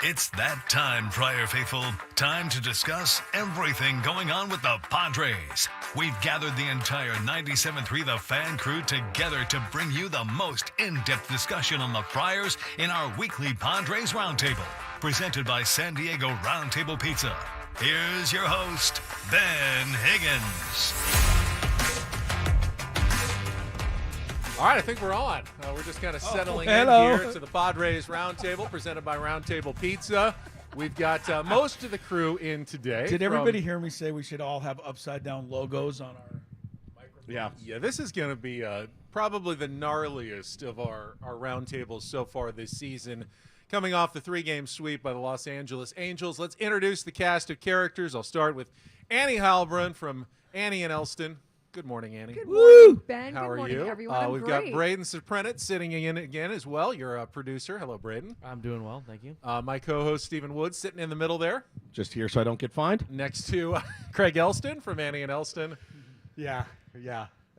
It's that time, Friar Faithful. Time to discuss everything going on with the Padres. We've gathered the entire 97.3 The Fan crew together to bring you the most in-depth discussion on the Friars in our weekly Padres Roundtable, presented by San Diego Roundtable Pizza. Here's your host, Ben Higgins. All right, I think we're on. We're just kind of settling in hello. here to the Padres Roundtable, presented by Roundtable Pizza. We've got most of the crew in today. Did everybody hear me say we should all have upside-down logos on our microphones? Yeah, this is going to be probably the gnarliest of our roundtables so far this season. Coming off the 3-game sweep by the Los Angeles Angels, let's introduce the cast of characters. I'll start with Annie Halbrun from Annie and Elston. Good morning, Annie. Good morning, Ben. How Good are morning, you? everyone. I'm We've great. got Braden Soprenit sitting in again as well. You're a producer. Hello, Braden. I'm doing well, thank you. My co-host, Stephen Woods, sitting in the middle there. Just here so I don't get fined? Next to Craig Elston from Annie and Elston. Yeah,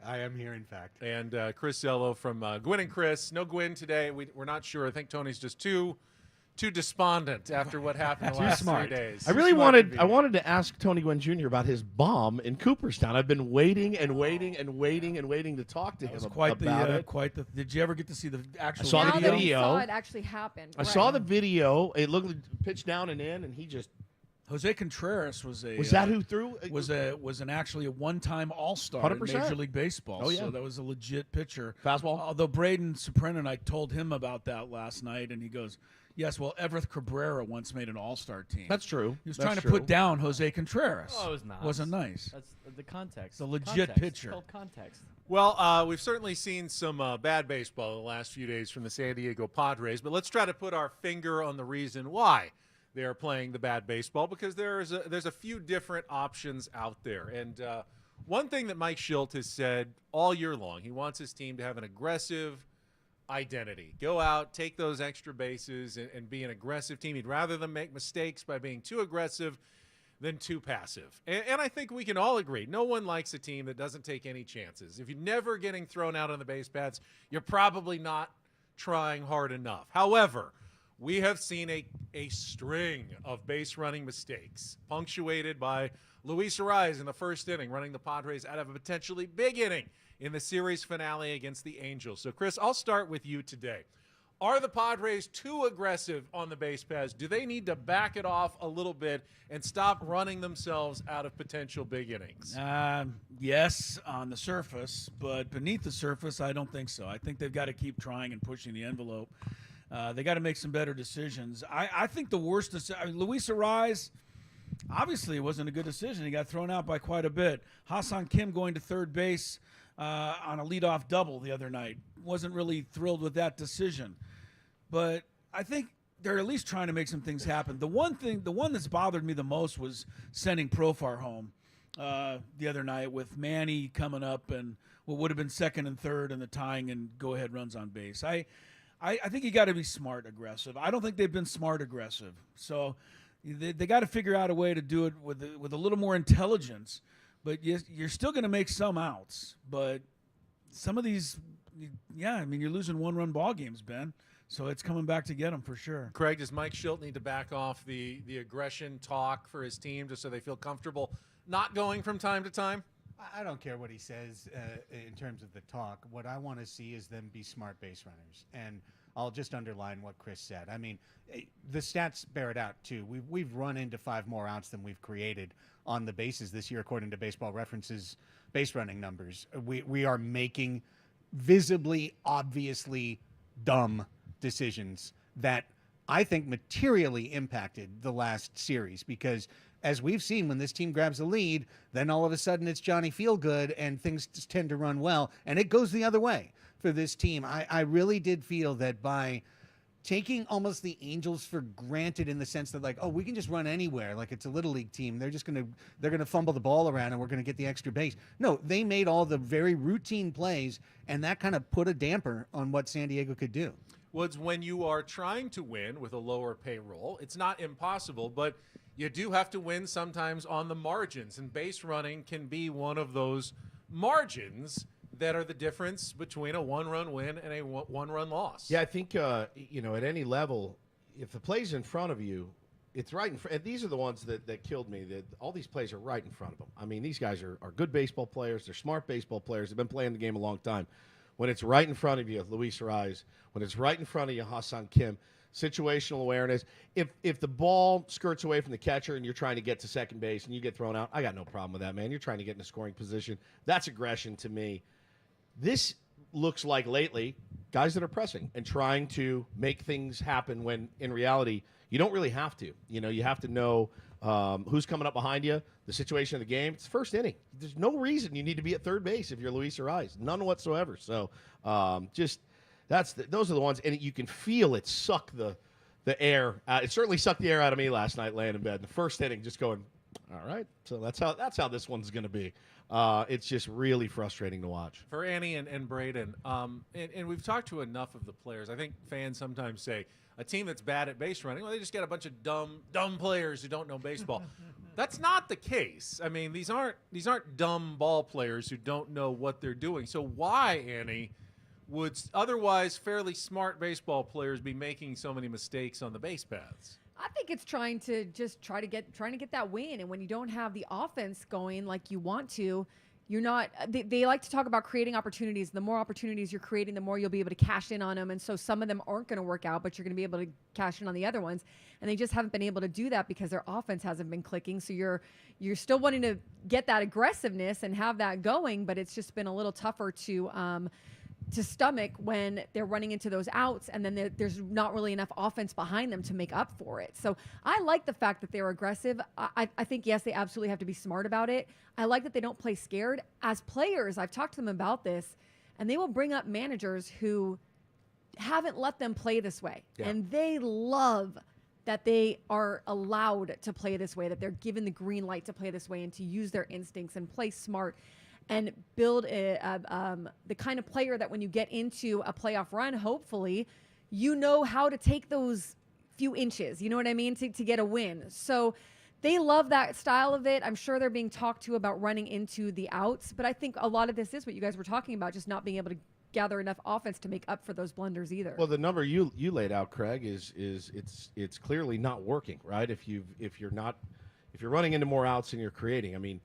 I am here, in fact. And Chris Zello from Gwyn and Chris. No Gwyn today. We're not sure. I think Tony's just too despondent after what happened the last 3 days. I really wanted to ask Tony Gwynn Jr. about his bomb in Cooperstown. I've been waiting to talk to him about it. Did you ever get to see the actual I saw now the that we video. saw it actually happened. I saw the video. It looked like pitch down and in, and he just Jose Contreras was that who threw? was actually a one-time All-Star in 100%. Major League Baseball. Oh, yeah. So that was a legit pitcher. Fastball? Although Braden Soprenit, I told him about that last night, and he goes, "Yes, well, Everett Cabrera once made an All-Star team." That's true. He was That's trying to true. put down Jose Contreras. Oh, it was not. Wasn't nice. That's the context. It's a legit Context. pitcher. It's called context. Well, we've certainly seen some bad baseball the last few days from the San Diego Padres, but let's try to put our finger on the reason why they're playing the bad baseball, because there's a few different options out there. And one thing that Mike Schilt has said all year long, he wants his team to have an aggressive identity. Go out, take those extra bases, and be an aggressive team. He'd rather them make mistakes by being too aggressive than too passive. And I think we can all agree, no one likes a team that doesn't take any chances. If you're never getting thrown out on the base paths, you're probably not trying hard enough. However, we have seen a string of base running mistakes, punctuated by Luis Ariz in the first inning, running the Padres out of a potentially big inning in the series finale against the Angels. So, Chris, I'll start with you today. Are the Padres too aggressive on the base paths? Do they need to back it off a little bit and stop running themselves out of potential big innings? Yes, on the surface, but beneath the surface, I don't think so. I think they've got to keep trying and pushing the envelope. They got to make some better decisions. I think the worst decision, Luis Ariz, obviously it wasn't a good decision. He got thrown out by quite a bit. Ha-Seong Kim going to third base on a leadoff double the other night. Wasn't really thrilled with that decision. But I think they're at least trying to make some things happen. The one that's bothered me the most was sending Profar home the other night with Manny coming up and what would have been second and third and the tying and go-ahead runs on base. I think you got to be smart aggressive. I don't think they've been smart aggressive. So they got to figure out a way to do it with a little more intelligence. But you're still going to make some outs. But some of these, you're losing one-run ball games, Ben. So it's coming back to get them for sure. Craig, does Mike Schilt need to back off the aggression talk for his team just so they feel comfortable not going from time to time? I don't care what he says in terms of the talk. What I want to see is them be smart base runners. And I'll just underline what Chris said. I mean, the stats bear it out, too. We've run into 5 more outs than we've created on the bases this year, according to Baseball Reference's base running numbers. We are making visibly, obviously dumb decisions that I think materially impacted the last series, because as we've seen, when this team grabs a lead, then all of a sudden it's Johnny Feelgood and things just tend to run well, and it goes the other way for this team. I really did feel that by taking almost the Angels for granted, in the sense that, like, oh, we can just run anywhere, like it's a little league team, they're gonna fumble the ball around and we're gonna get the extra base. No, they made all the very routine plays, and that kind of put a damper on what San Diego could do. Woods, when you are trying to win with a lower payroll, it's not impossible, but you do have to win sometimes on the margins, and base running can be one of those margins that are the difference between a one-run win and a one-run loss. Yeah, I think at any level, if the play's in front of you, it's right in front. And these are the ones that killed me. That all these plays are right in front of them. I mean, these guys are good baseball players. They're smart baseball players. They've been playing the game a long time. When it's right in front of you, Luis Ariz. When it's right in front of you, Ha-Seong Kim. Situational awareness. If the ball skirts away from the catcher and you're trying to get to second base and you get thrown out, I got no problem with that, man. You're trying to get in a scoring position. That's aggression to me. This looks like lately guys that are pressing and trying to make things happen when in reality you don't really have to. You have to know who's coming up behind you, the situation of the game. It's first inning. There's no reason you need to be at third base if you're Luis Ariz. None whatsoever. So those are the ones, and you can feel it suck the air. It certainly sucked the air out of me last night laying in bed. In the first inning, just going, all right. So that's how this one's going to be. It's just really frustrating to watch. For Annie and Braden, and we've talked to enough of the players. I think fans sometimes say a team that's bad at base running, well, they just got a bunch of dumb players who don't know baseball. That's not the case. I mean, these aren't dumb ball players who don't know what they're doing. So why, Annie, would otherwise fairly smart baseball players be making so many mistakes on the base paths? I think it's trying to get that win, and when you don't have the offense going like you want to, you're not. They like to talk about creating opportunities. The more opportunities you're creating, the more you'll be able to cash in on them. And so some of them aren't going to work out, but you're going to be able to cash in on the other ones. And they just haven't been able to do that because their offense hasn't been clicking. So you're still wanting to get that aggressiveness and have that going, but it's just been a little tougher to stomach when they're running into those outs and then there's not really enough offense behind them to make up for it. So I like the fact that they're aggressive. I think, yes, they absolutely have to be smart about it. I like that they don't play scared. As players, I've talked to them about this, and they will bring up managers who haven't let them play this way. Yeah. And they love that they are allowed to play this way, that they're given the green light to play this way and to use their instincts and play smart and build the kind of player that when you get into a playoff run, hopefully, you know how to take those few inches, you know what I mean, to get a win. So they love that style of it. I'm sure they're being talked to about running into the outs, but I think a lot of this is what you guys were talking about, just not being able to gather enough offense to make up for those blunders either. Well, the number you laid out, Craig, is it's clearly not working, right? If you're running into more outs than you're creating, I mean,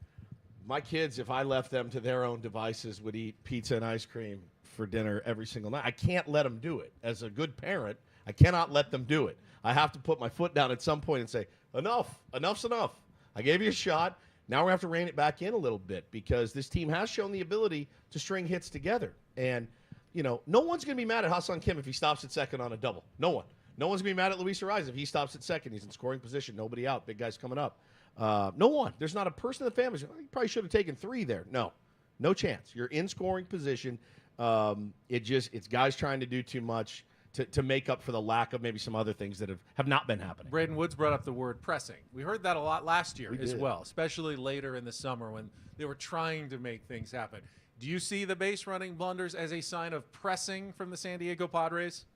my kids, if I left them to their own devices, would eat pizza and ice cream for dinner every single night. I can't let them do it. As a good parent, I cannot let them do it. I have to put my foot down at some point and say, enough's enough. I gave you a shot. Now we have to rein it back in a little bit because this team has shown the ability to string hits together. And, no one's going to be mad at Ha-Seong Kim if he stops at second on a double. No one. No one's going to be mad at Luis Ariz if he stops at second. He's in scoring position. Nobody out. Big guy's coming up. No one. There's not a person in the family. You probably should have taken 3 there. No chance. You're in scoring position. It's guys trying to do too much to make up for the lack of maybe some other things that have not been happening. Braden Woods brought up the word pressing. We heard that a lot last year as well, especially later in the summer when they were trying to make things happen. Do you see the base running blunders as a sign of pressing from the San Diego Padres?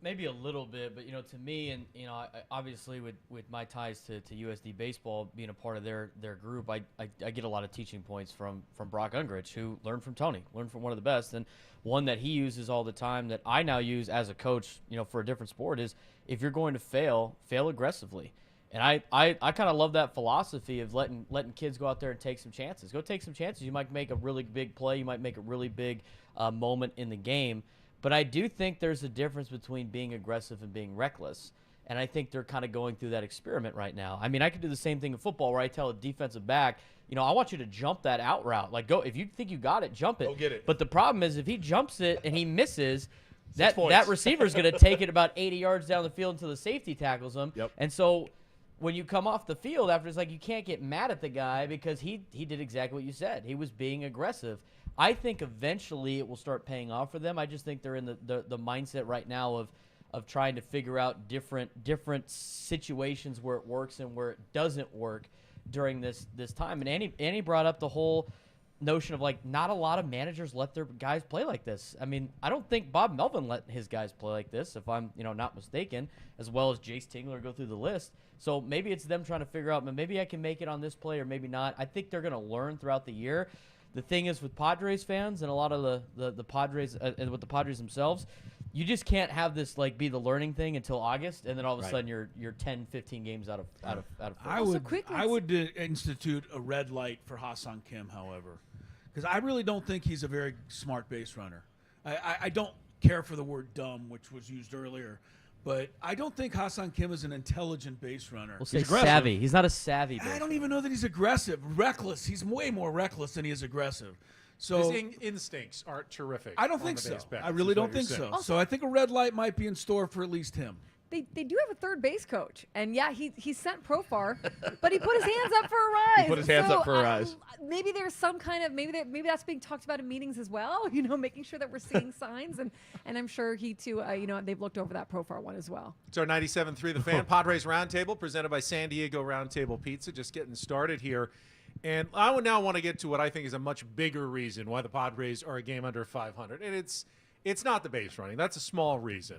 Maybe a little bit, but to me, and obviously with my ties to USD baseball, being a part of their group, I get a lot of teaching points from Brock Ungrich, who learned from Tony, learned from one of the best, and one that he uses all the time that I now use as a coach, for a different sport is if you're going to fail aggressively. And I kind of love that philosophy of letting kids go out there and take some chances. Go take some chances. You might make a really big play. You might make a really big moment in the game. But I do think there's a difference between being aggressive and being reckless. And I think they're kind of going through that experiment right now. I mean, I could do the same thing in football where I tell a defensive back, I want you to jump that out route. Like, go, if you think you got it, jump it. Go get it. But the problem is if he jumps it and he misses, that receiver's going to take it about 80 yards down the field until the safety tackles him. Yep. And so when you come off the field after, it's like you can't get mad at the guy because he did exactly what you said. He was being aggressive. I think eventually it will start paying off for them. I just think they're in the mindset right now of trying to figure out different situations where it works and where it doesn't work during this time. And Annie brought up the whole notion of like not a lot of managers let their guys play like this. I mean, I don't think Bob Melvin let his guys play like this, if I'm not mistaken, as well as Jace Tingler go through the list. So maybe it's them trying to figure out, maybe I can make it on this play or maybe not. I think they're going to learn throughout the year. The thing is with Padres fans and a lot of the Padres and with the Padres themselves, you just can't have this like be the learning thing until August, and then all of a Right. sudden you're 10, 15 games out of first. I would institute a red light for Hassan Kim, however, because I really don't think he's a very smart base runner. I don't care for the word dumb, which was used earlier, but I don't think Hassan Kim is an intelligent base runner. We'll say He's aggressive. savvy. He's not a savvy. I base don't even know that he's aggressive. Reckless. He's way more reckless than he is aggressive. So His instincts aren't terrific. I don't on think the so. base paths, I really is what don't think you're saying. so. So I think a red light might be in store for at least him. They do have a third base coach, and yeah, he sent Profar, but he put his hands up for a rise. He put his hands up for a rise. Maybe there's some kind of maybe that's being talked about in meetings as well. Making sure that we're seeing signs, and I'm sure he too. They've looked over that Profar one as well. It's our 97.3 The Fan Padres Roundtable presented by San Diego Roundtable Pizza. Just getting started here. And I would now want to get to what I think is a much bigger reason why the Padres are a game under 500. And it's not the base running. That's a small reason.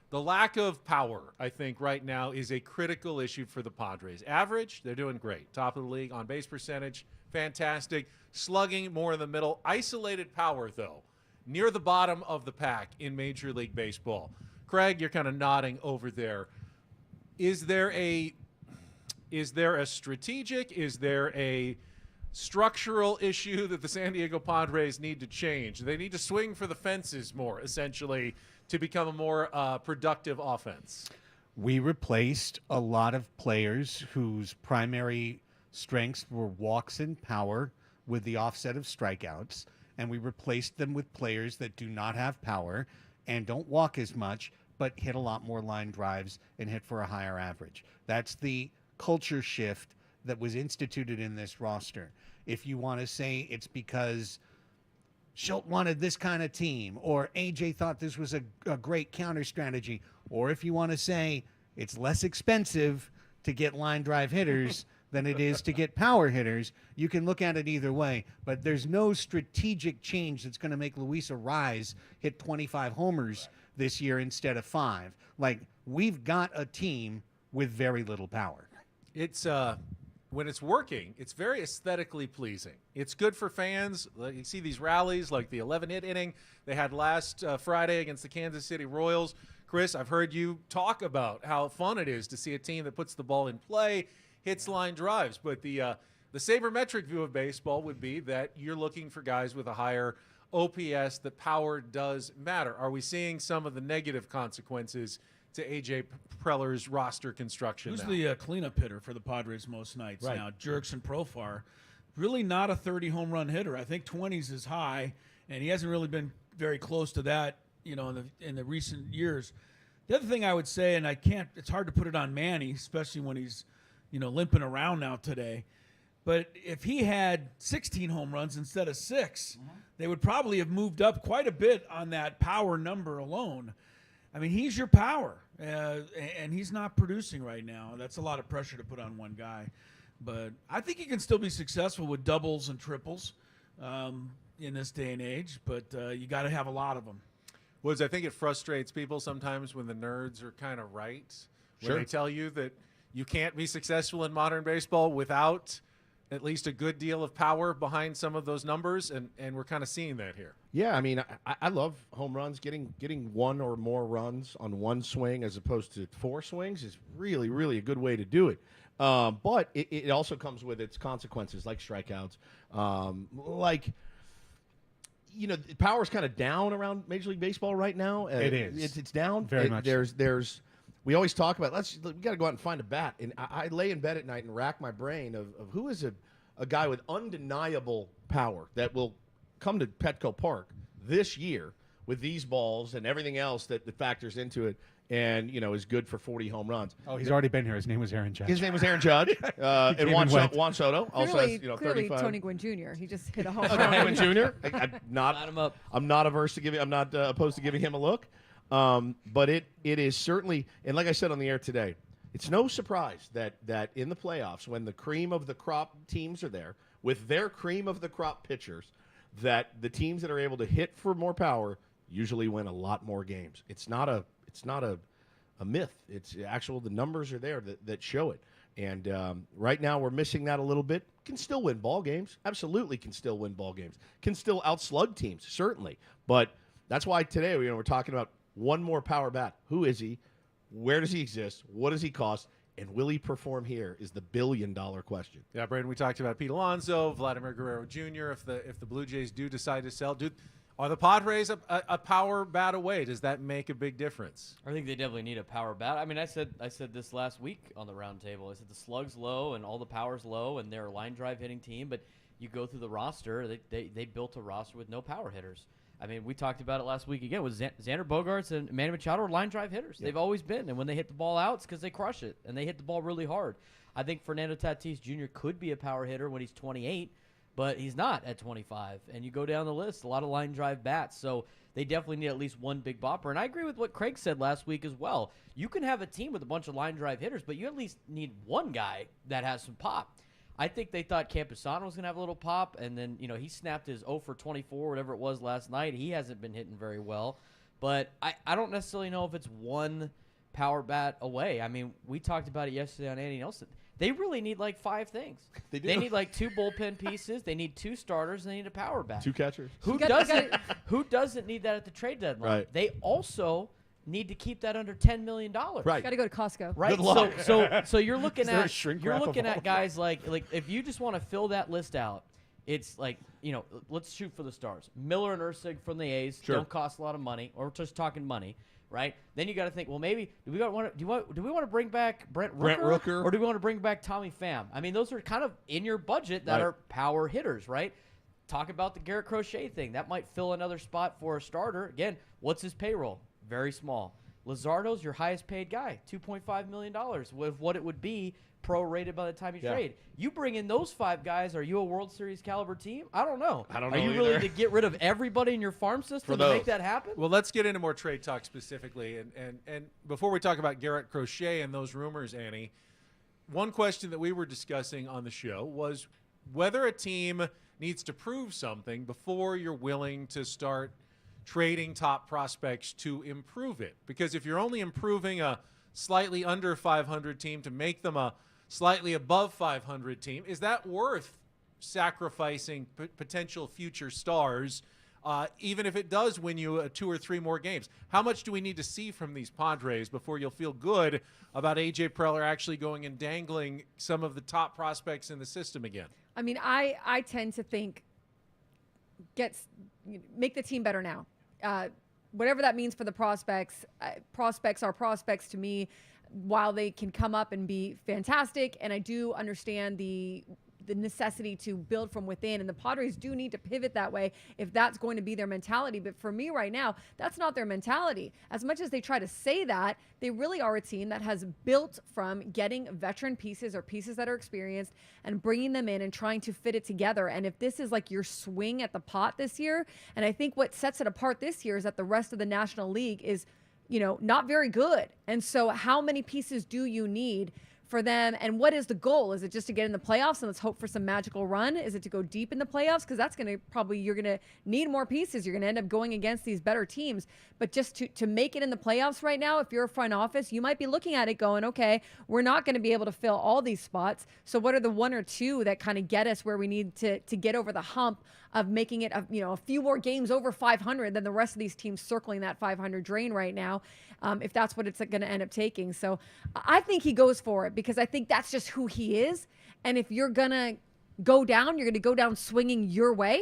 The lack of power, I think, right now is a critical issue for the Padres. Average, they're doing great. Top of the league on base percentage, fantastic. Slugging, more in the middle. Isolated power, though, near the bottom of the pack in Major League Baseball. Craig, you're kind of nodding over there. Is there a strategic, is there a structural issue that the San Diego Padres need to change? They need to swing for the fences more, essentially, to become a more productive offense. We replaced a lot of players whose primary strengths were walks and power with the offset of strikeouts, and we replaced them with players that do not have power and don't walk as much, but hit a lot more line drives and hit for a higher average. That's the culture shift that was instituted in this roster. If you want to say it's because Schultz wanted this kind of team, or AJ thought this was a great counter strategy, or if you want to say it's less expensive to get line drive hitters than it is to get power hitters, you can look at it either way. But there's no strategic change that's going to make Luis Arraez hit 25 homers this year instead of 5. Like, we've got a team with very little power. It's when it's working, it's very aesthetically pleasing. It's good for fans. Like, you see these rallies like the 11-hit inning they had last Friday against the Kansas City Royals. Chris, I've heard you talk about how fun it is to see a team that puts the ball in play, hits line drives. But the sabermetric view of baseball would be that you're looking for guys with a higher OPS. The power does matter. Are we seeing some of the negative consequences to A.J. Preller's roster construction Who's now? the cleanup hitter for the Padres most nights Right. now? Jerks and Profar. Really not a 30 home run hitter. I think 20s is high, and he hasn't really been very close to that, in the recent years. The other thing I would say, and it's hard to put it on Manny, especially when he's, limping around now today. But if he had 16 home runs instead of 6, they would probably have moved up quite a bit on that power number alone. I mean, he's your power, and he's not producing right now. That's a lot of pressure to put on one guy. But I think he can still be successful with doubles and triples in this day and age, but you got to have a lot of them. Woods, I think it frustrates people sometimes when the nerds are kind of right. When Sure. they tell you that you can't be successful in modern baseball without at least a good deal of power behind some of those numbers, and we're kind of seeing that here. Yeah, I mean, I love home runs. Getting one or more runs on one swing as opposed to 4 swings is really, really a good way to do it. But it also comes with its consequences, like strikeouts. Power's kind of down around Major League Baseball right now. It is. It's down. Very much. We always talk about we got to go out and find a bat. And I lay in bed at night and rack my brain of who is a guy with undeniable power that will come to Petco Park this year with these balls and everything else that factors into it, and is good for 40 home runs. Oh, he's already been here. His name was Aaron Judge. His name was Aaron Judge, and came Juan and went. Soto also Clearly, has clearly 35. Tony Gwynn Jr. He just hit a home Tony run. Gwynn Jr. I'm not. Line 'em up. I'm not averse to giving. I'm not opposed to giving him a look. But it is certainly, and like I said on the air today, it's no surprise that in the playoffs, when the cream of the crop teams are there with their cream of the crop pitchers, that the teams that are able to hit for more power usually win a lot more games. It's not a myth. It's actual. The numbers are there that show it. And right now we're missing that a little bit. Can still win ball games. Absolutely can still win ball games. Can still outslug teams, certainly. But that's why today we're talking about one more power bat. Who is he? Where does he exist? What does he cost? And will he perform here is the billion-dollar question. Yeah, Braden, we talked about Pete Alonso, Vladimir Guerrero Jr. If the Blue Jays do decide to sell, are the Padres a power bat away? Does that make a big difference? I think they definitely need a power bat. I mean, I said this last week on the roundtable. I said the slug's low and all the power's low, and they're a line drive hitting team. But you go through the roster, they built a roster with no power hitters. I mean, we talked about it last week again with Xander Bogaerts and Manny Machado are line drive hitters. Yep. They've always been. And when they hit the ball out, it's because they crush it. And they hit the ball really hard. I think Fernando Tatis Jr. could be a power hitter when he's 28, but he's not at 25. And you go down the list, a lot of line drive bats. So they definitely need at least one big bopper. And I agree with what Craig said last week as well. You can have a team with a bunch of line drive hitters, but you at least need one guy that has some pop. I think they thought Campusano was going to have a little pop, and then, he snapped his 0 for 24, whatever it was last night. He hasn't been hitting very well. But I don't necessarily know if it's one power bat away. I mean, we talked about it yesterday on Andy Nelson. They really need like 5 things. They do. They need like 2 bullpen pieces. They need 2 starters. And they need a power bat. 2 catchers. Who doesn't need that at the trade deadline? Right. They also need to keep that under $10 million. Right. Got to go to Costco. Right. Good luck. So you're looking there a at shrink you're wrap of looking all at guys like if you just want to fill that list out, it's like, let's shoot for the stars. Miller and Ursig from the A's don't cost a lot of money, or just talking money, right? Then you got to think, well, maybe do we want to bring back Brent Rooker, or do we want to bring back Tommy Pham? I mean, those are kind of in your budget that are power hitters, right? Talk about the Garrett Crochet thing. That might fill another spot for a starter. Again, what's his payroll? Very small. Luzardo's your highest paid guy, $2.5 million, with what it would be prorated by the time you trade. You bring in those 5 guys, are you a World Series caliber team? I don't know. Are you really to get rid of everybody in your farm system to make that happen? Well, let's get into more trade talk specifically. And before we talk about Garrett Crochet and those rumors, Annie, one question that we were discussing on the show was whether a team needs to prove something before you're willing to start trading top prospects to improve it. Because if you're only improving a slightly under 500 team to make them a slightly above 500 team, is that worth sacrificing potential future stars, even if it does win you 2 or 3 more games? How much do we need to see from these Padres before you'll feel good about A.J. Preller actually going and dangling some of the top prospects in the system again? I mean, I tend to think make the team better now. Whatever that means for the prospects, prospects are prospects to me. While they can come up and be fantastic, and I do understand the necessity to build from within, and the Padres do need to pivot that way if that's going to be their mentality. But for me right now, that's not their mentality. As much as they try to say that, they really are a team that has built from getting veteran pieces or pieces that are experienced and bringing them in and trying to fit it together. And if this is like your swing at the pot this year, and I think what sets it apart this year is that the rest of the National League is, not very good. And so how many pieces do you need for them, and what is the goal? Is it just to get in the playoffs and let's hope for some magical run? Is it to go deep in the playoffs? Because that's going to you're going to need more pieces. You're going to end up going against these better teams. But just to make it in the playoffs right now, if you're a front office, you might be looking at it going, okay, we're not going to be able to fill all these spots. So what are the 1 or 2 that kind of get us where we need to get over the hump of making it a few more games over 500 than the rest of these teams circling that 500 drain right now, if that's what it's going to end up taking. So I think he goes for it because I think that's just who he is. And if you're going to go down, you're going to go down swinging your way.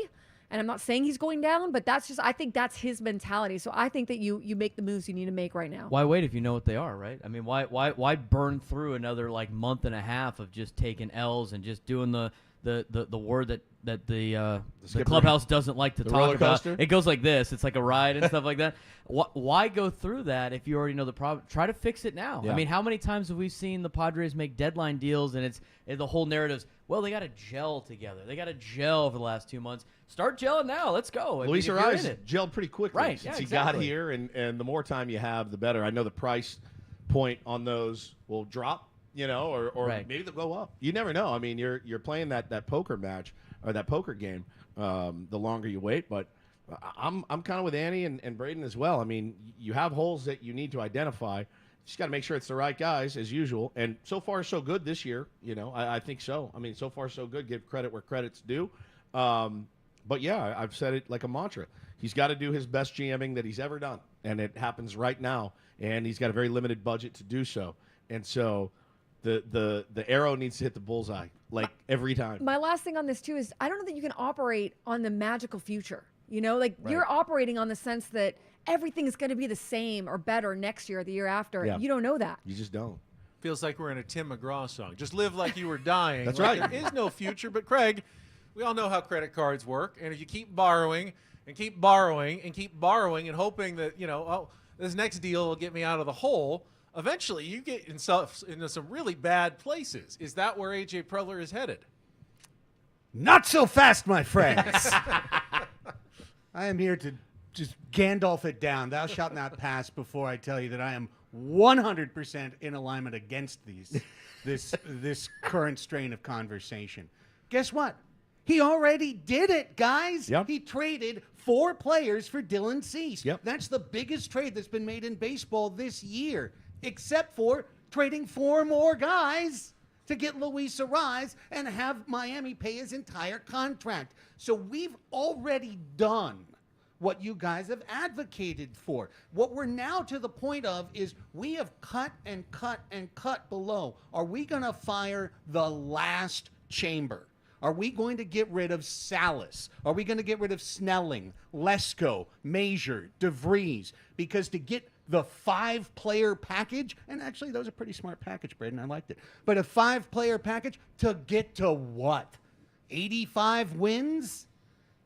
And I'm not saying he's going down, but I think that's his mentality. So I think that you make the moves you need to make right now. Why wait if you know what they are, right? I mean, why burn through another month and a half of just taking L's and just doing the word that the clubhouse doesn't like to talk about? It goes like this. It's like a ride and stuff like that. Why go through that if you already know the problem? Try to fix it now. Yeah. I mean, how many times have we seen the Padres make deadline deals and the whole narrative's, well, they got to gel together. They got to gel over the last 2 months. Start gelling now. Let's go. Luis Ariz gelled pretty quickly since he got here, and the more time you have, the better. I know the price point on those will drop, or maybe they'll go up. You never know. I mean, you're playing that poker match or that poker game the longer you wait. But I'm kind of with Annie and Braden as well. I mean, you have holes that you need to identify. Just got to make sure it's the right guys as usual. And so far, so good this year. I think so. I mean, so far, so good. Give credit where credit's due. But yeah, I've said it like a mantra. He's got to do his best GMing that he's ever done, and it happens right now. And he's got a very limited budget to do so. And so the arrow needs to hit the bullseye like every time. My last thing on this too is I don't know that you can operate on the magical future. Like you're operating on the sense that everything is going to be the same or better next year or the year after. Yeah. You don't know that. You just don't. Feels like we're in a Tim McGraw song. Just live like you were dying. That's like right. There is no future. But Craig, we all know how credit cards work. And if you keep borrowing and keep borrowing and keep borrowing and hoping that, this next deal will get me out of the hole, eventually you get into some really bad places. Is that where A.J. Preller is headed? Not so fast, my friends. I am here to just Gandalf it down. Thou shalt not pass before I tell you that I am 100% in alignment against this current strain of conversation. Guess what? He already did it, guys. Yep. He traded 4 players for Dylan Cease. Yep. That's the biggest trade that's been made in baseball this year, except for trading 4 more guys to get Luis Arraez and have Miami pay his entire contract. So we've already done what you guys have advocated for. What we're now to the point of is we have cut and cut and cut below. Are we going to fire the last chamber? Are we going to get rid of Salas? Are we going to get rid of Snelling, Lesko, Major, DeVries? Because to get the 5-player package, and actually that was a pretty smart package, Braden, I liked it. But a 5-player package to get to what? 85 wins?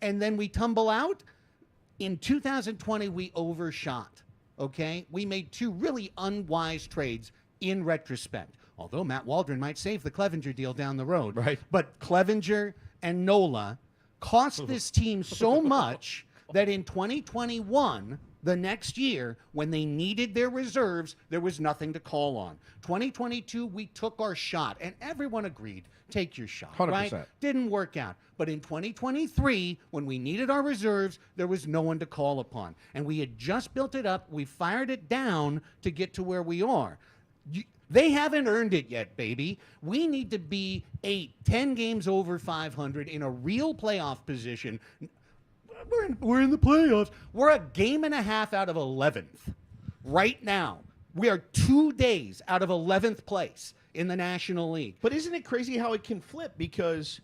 And then we tumble out? In 2020, we overshot, okay? We made 2 really unwise trades in retrospect. Although Matt Waldron might save the Clevenger deal down the road. Right. But Clevenger and Nola cost this team so much that in 2021, the next year, when they needed their reserves, there was nothing to call on. 2022, we took our shot, and everyone agreed, take your shot, 100%. right? Didn't work out. But in 2023, when we needed our reserves, there was no one to call upon. And we had just built it up. We fired it down to get to where we are. They haven't earned it yet, baby. We need to be 10 games over 500 in a real playoff position. We're in the playoffs. We're a game and a half out of 11th right now. We are 2 days out of 11th place in the National League. But isn't it crazy how it can flip? Because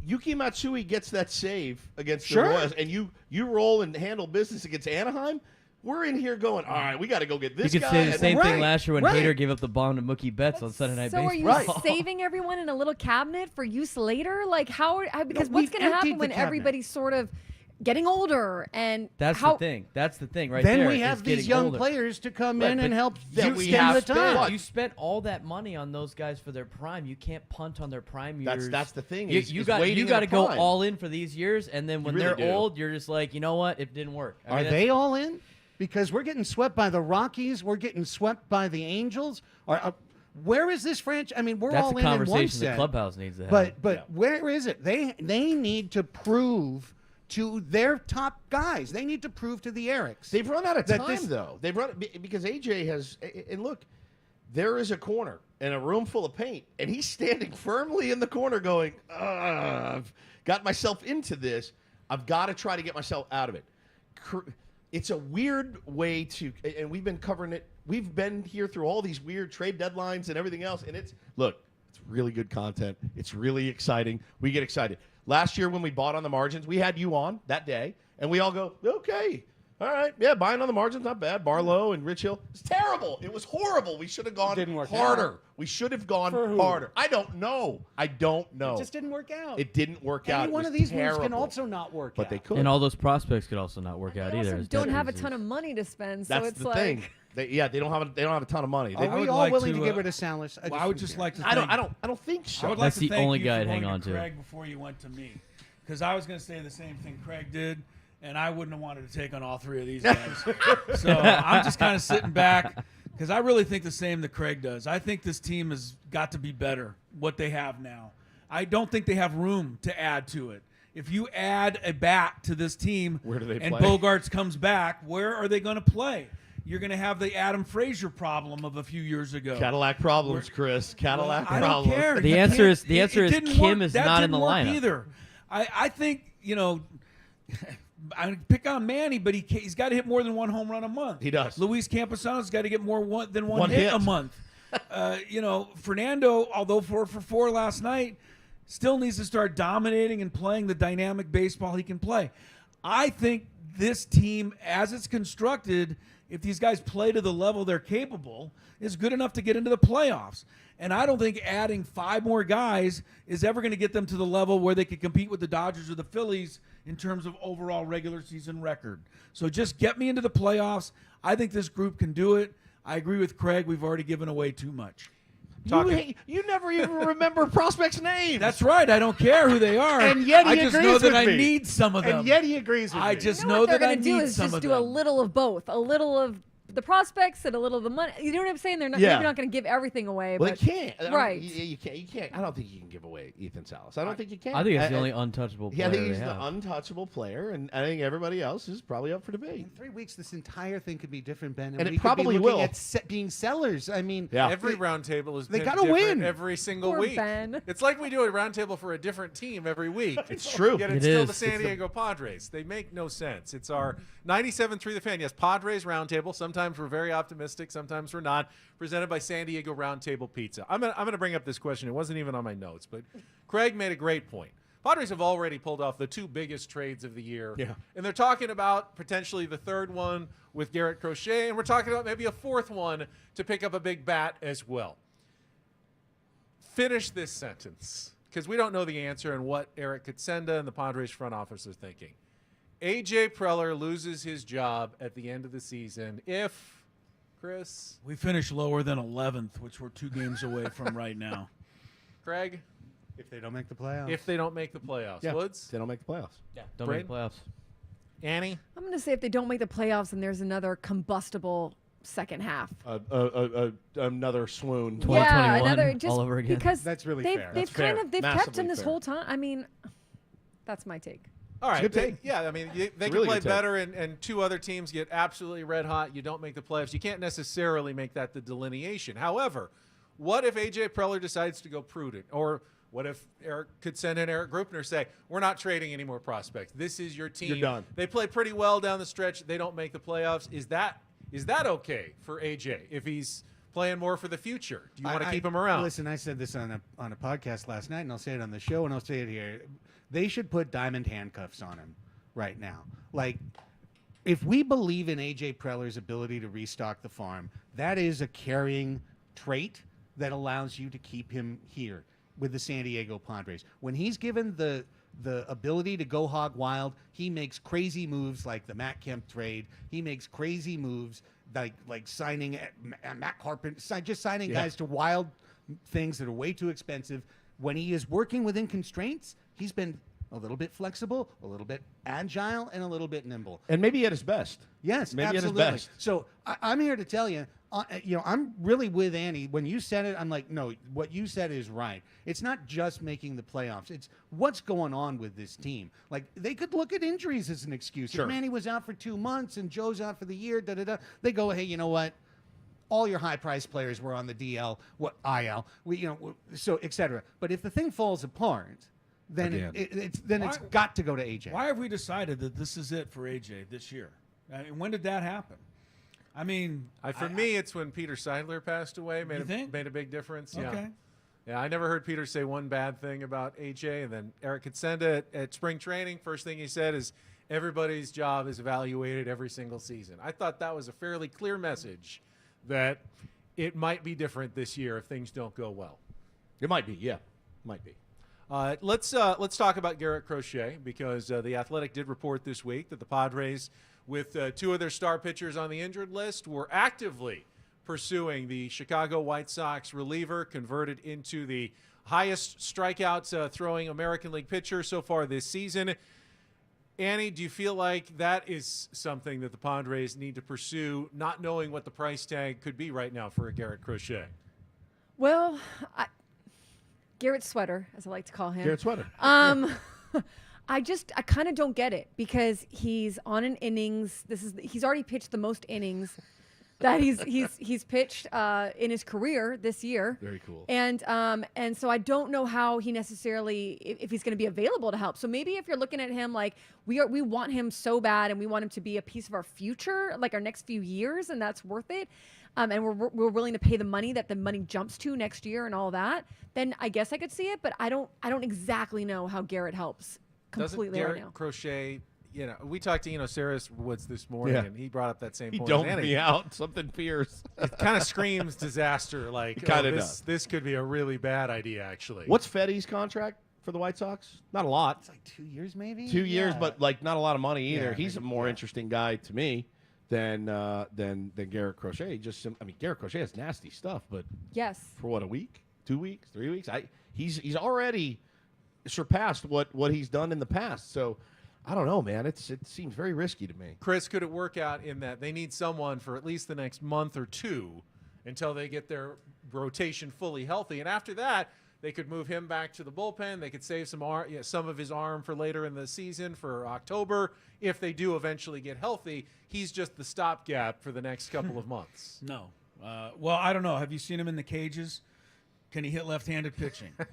Yuki Matsui gets that save against the Royals, and you roll and handle business against Anaheim. We're in here going, all right, we got to go get this You guy. could say the same thing Right, last year when right. Hader gave up the bomb to Mookie Betts on Sunday Night So Baseball. are you saving everyone in a little cabinet for use later? Like because No, what's going to we've emptied happen the when cabinet. everybody's sort of getting older and That's how the thing. That's the thing right Then there. we is have these getting young older. players to come Right, in and but help that we extend the have time. spent. You spent all that money on those guys for their prime. You can't punt on their prime years. That's the thing. You, is got waiting to in go prime. all in for these years, and then when You really they're do. old, you're just like, you know what? It didn't work. I Are mean, they all in? Because we're getting swept by the Rockies. We're getting swept by the Angels. Where is this franchise? I mean, we're That's all the in one conversation the set. clubhouse needs to have. But where is it? They need to prove to their top guys. They need to prove to the Erics. They've run out of that time, this- though. They've run because AJ has. And look, there is a corner and a room full of paint, and he's standing firmly in the corner, going, "I've got myself into this. I've got to try to get myself out of it." It's a weird way to, and we've been covering it. We've been here through all these weird trade deadlines and everything else, and it's really good content. It's really exciting. We get excited. Last year when we bought on the margins, we had you on that day, and we all go, okay, all right, yeah, buying on the margins, not bad. Barlow and Rich Hill. It's terrible. It was horrible. We should have gone Didn't work harder. out. We should have gone For who? harder. I don't know. It just didn't work out. It didn't work out. Any It one was of these moves can terrible. also not work But out. they could. and all those prospects could also not work they out also either. don't have a ton of money to spend, so That's it's the like thing. They don't have a ton of money. They- Are we would all like willing to, to get rid of Salas? Well, I would just like to. I thank- don't think so. I would That's like to the thank only you guy for I'd hang going on to. Craig before you went to me, because I was going to say the same thing Craig did, and I wouldn't have wanted to take on all 3 of these guys. So I'm just kind of sitting back because I really think the same that Craig does. I think this team has got to be better what they have now. I don't think they have room to add to it. If you add a bat to this team, Where do they and play? Bogarts comes back, where are they going to play? You're going to have the Adam Frazier problem of a few years ago. Cadillac problems, Chris. Cadillac I don't problems. care. The You answer can't- is it didn't Kim work. is That not in didn't the work lineup. either. I think, I pick on Manny, but he's got to hit more than one home run a month. He does. Luis Campusano's got to get more than one hit hit a month. Fernando, although 4 for 4 last night, still needs to start dominating and playing the dynamic baseball he can play. I think this team, as it's constructed, if these guys play to the level they're capable, is good enough to get into the playoffs. And I don't think adding 5 more guys is ever going to get them to the level where they could compete with the Dodgers or the Phillies in terms of overall regular season record. So just get me into the playoffs. I think this group can do it. I agree with Craig. We've already given away too much. You never even remember prospects' names. That's right. I don't care who they are. And yet he I just agrees know that with I me. need some of them. And yet he agrees with me. I just You know know what they're that I gonna do need is some just of do them. a little of both, a little of the prospects and a little of the money. You know what I'm saying? They're not Yeah. maybe not going to give everything away, Well, but they can't. Right. You can't. You can't. I don't think you can give away Ethan Salas. I don't think you can. I think it's the only untouchable player Yeah, I think they he's the have. untouchable player, and I think everybody else is probably up for debate. In 3 weeks, this entire thing could be different, Ben. And we it probably could be looking will. at being sellers. I mean, Yeah. Every roundtable is They picked gotta different win. every single Poor week. Ben. It's like we do a roundtable for a different team every week. It's true. Yet It it's still is. the San Diego Padres. They make no sense. It's our 97.3 The Fan. Yes, Padres Roundtable. Sometimes we're very optimistic. Sometimes we're not. Presented by San Diego Roundtable Pizza. I'm gonna bring up this question. It wasn't even on my notes, but Craig made a great point. Padres have already pulled off the 2 biggest trades of the year. Yeah. And they're talking about potentially the 3rd one with Garrett Crochet, and we're talking about maybe a 4th one to pick up a big bat as well. Finish this sentence, because we don't know the answer and what Eric Kutsenda and the Padres front office are thinking. A.J. Preller loses his job at the end of the season if, Chris, We finished lower than 11th, which we're 2 games away from right now. Craig, if they don't make the playoffs, if they don't make the playoffs. Yeah. Woods, They don't make the playoffs. Yeah, don't make the Braden? playoffs. Annie, I'm going to say if they don't make the playoffs and there's another combustible second half. Another swoon. 2021 all over again. Because That's really they've, fair. They've That's kind fair. of they've kept Massively him this fair. whole time. I mean, that's my take. all right. It's a good take. Yeah, I mean, they can really play good take. better, and 2 other teams get absolutely red hot. You don't make the playoffs. You can't necessarily make that the delineation. However, what if A.J. Preller decides to go prudent? Or what if Eric Kutsenda and Eric Grupner say, we're not trading any more prospects. This is your team. You're done. They play pretty well down the stretch. They don't make the playoffs. Is that okay for A.J. if he's playing more for the future? Do you want to keep him around? Listen, I said this on a podcast last night, and I'll say it on the show, and I'll say it here. They should put diamond handcuffs on him right now. Like, if we believe in A.J. Preller's ability to restock the farm, that is a carrying trait that allows you to keep him here with the San Diego Padres. When he's given the ability to go hog wild, he makes crazy moves like the Matt Kemp trade. He makes crazy moves like signing Matt Carpenter, just signing guys to wild things that are way too expensive. When he is working within constraints, he's been a little bit flexible, a little bit agile, and a little bit nimble. And maybe at his best. Yes, Maybe at his absolutely. best. So I'm here to tell you, I'm really with Annie. When you said it, I'm like, no, what you said is right. It's not just making the playoffs. It's what's going on with this team. Like, they could look at injuries as an excuse. Sure. If Manny was out for 2 months and Joe's out for the year, they go, hey, you know what? All your high-priced players were on the DL, IL, so et cetera. But if the thing falls apart, then Again. it's Why- got to go to AJ. Why have we decided that this is it for AJ this year? I mean, when did that happen? I mean, For me, it's when Peter Seidler passed away. You think? Made a big difference. Yeah. Okay. Yeah, I never heard Peter say one bad thing about AJ. And then Eric Kutsenda at spring training, first thing he said is everybody's job is evaluated every single season. I thought that was a fairly clear message that it might be different this year if things don't go well. It might be, yeah. Might be. Let's talk about Garrett Crochet, because the Athletic did report this week that the Padres, with 2 of their star pitchers on the injured list, were actively pursuing the Chicago White Sox reliever, converted into the highest strikeouts throwing American League pitcher so far this season. Annie, do you feel like that is something that the Padres need to pursue, not knowing what the price tag could be right now for a Garrett Crochet? Well, Garrett Sweater, as I like to call him. Garrett Sweater. I kind of don't get it, because he's on an innings. He's already pitched the most innings that he's pitched in his career this year. Very cool. And so I don't know how he necessarily if he's going to be available to help. So maybe if you're looking at him like we want him so bad and we want him to be a piece of our future, like our next few years, and that's worth it. And we're willing to pay the money that the money jumps to next year and all that, then I guess I could see it. But I don't exactly know how Garrett helps completely Doesn't right Garrett now. Crochet, we talked to Sarris Woods this morning, Yeah. and he brought up that same He point. domed as Andy. me out. Something fierce. It kind of screams disaster. Like, kinda does. this could be a really bad idea, actually. What's Fetty's contract for the White Sox? Not a lot. It's like 2 years, maybe. 2 years, Yeah. but like not a lot of money either. Yeah, He's a maybe, more yeah. interesting guy to me than Garrett Crochet. Garrett Crochet has nasty stuff, but Yes. for what, a week, 2 weeks, 3 weeks? He's already surpassed what he's done in the past. So I don't know, man. It seems very risky to me. Chris, could it work out in that they need someone for at least the next month or two until they get their rotation fully healthy, and after that, they could move him back to the bullpen. They could save some of his arm for later in the season for October. If they do eventually get healthy, he's just the stopgap for the next couple of months. No. Well, I don't know. Have you seen him in the cages? Can he hit left-handed pitching? It's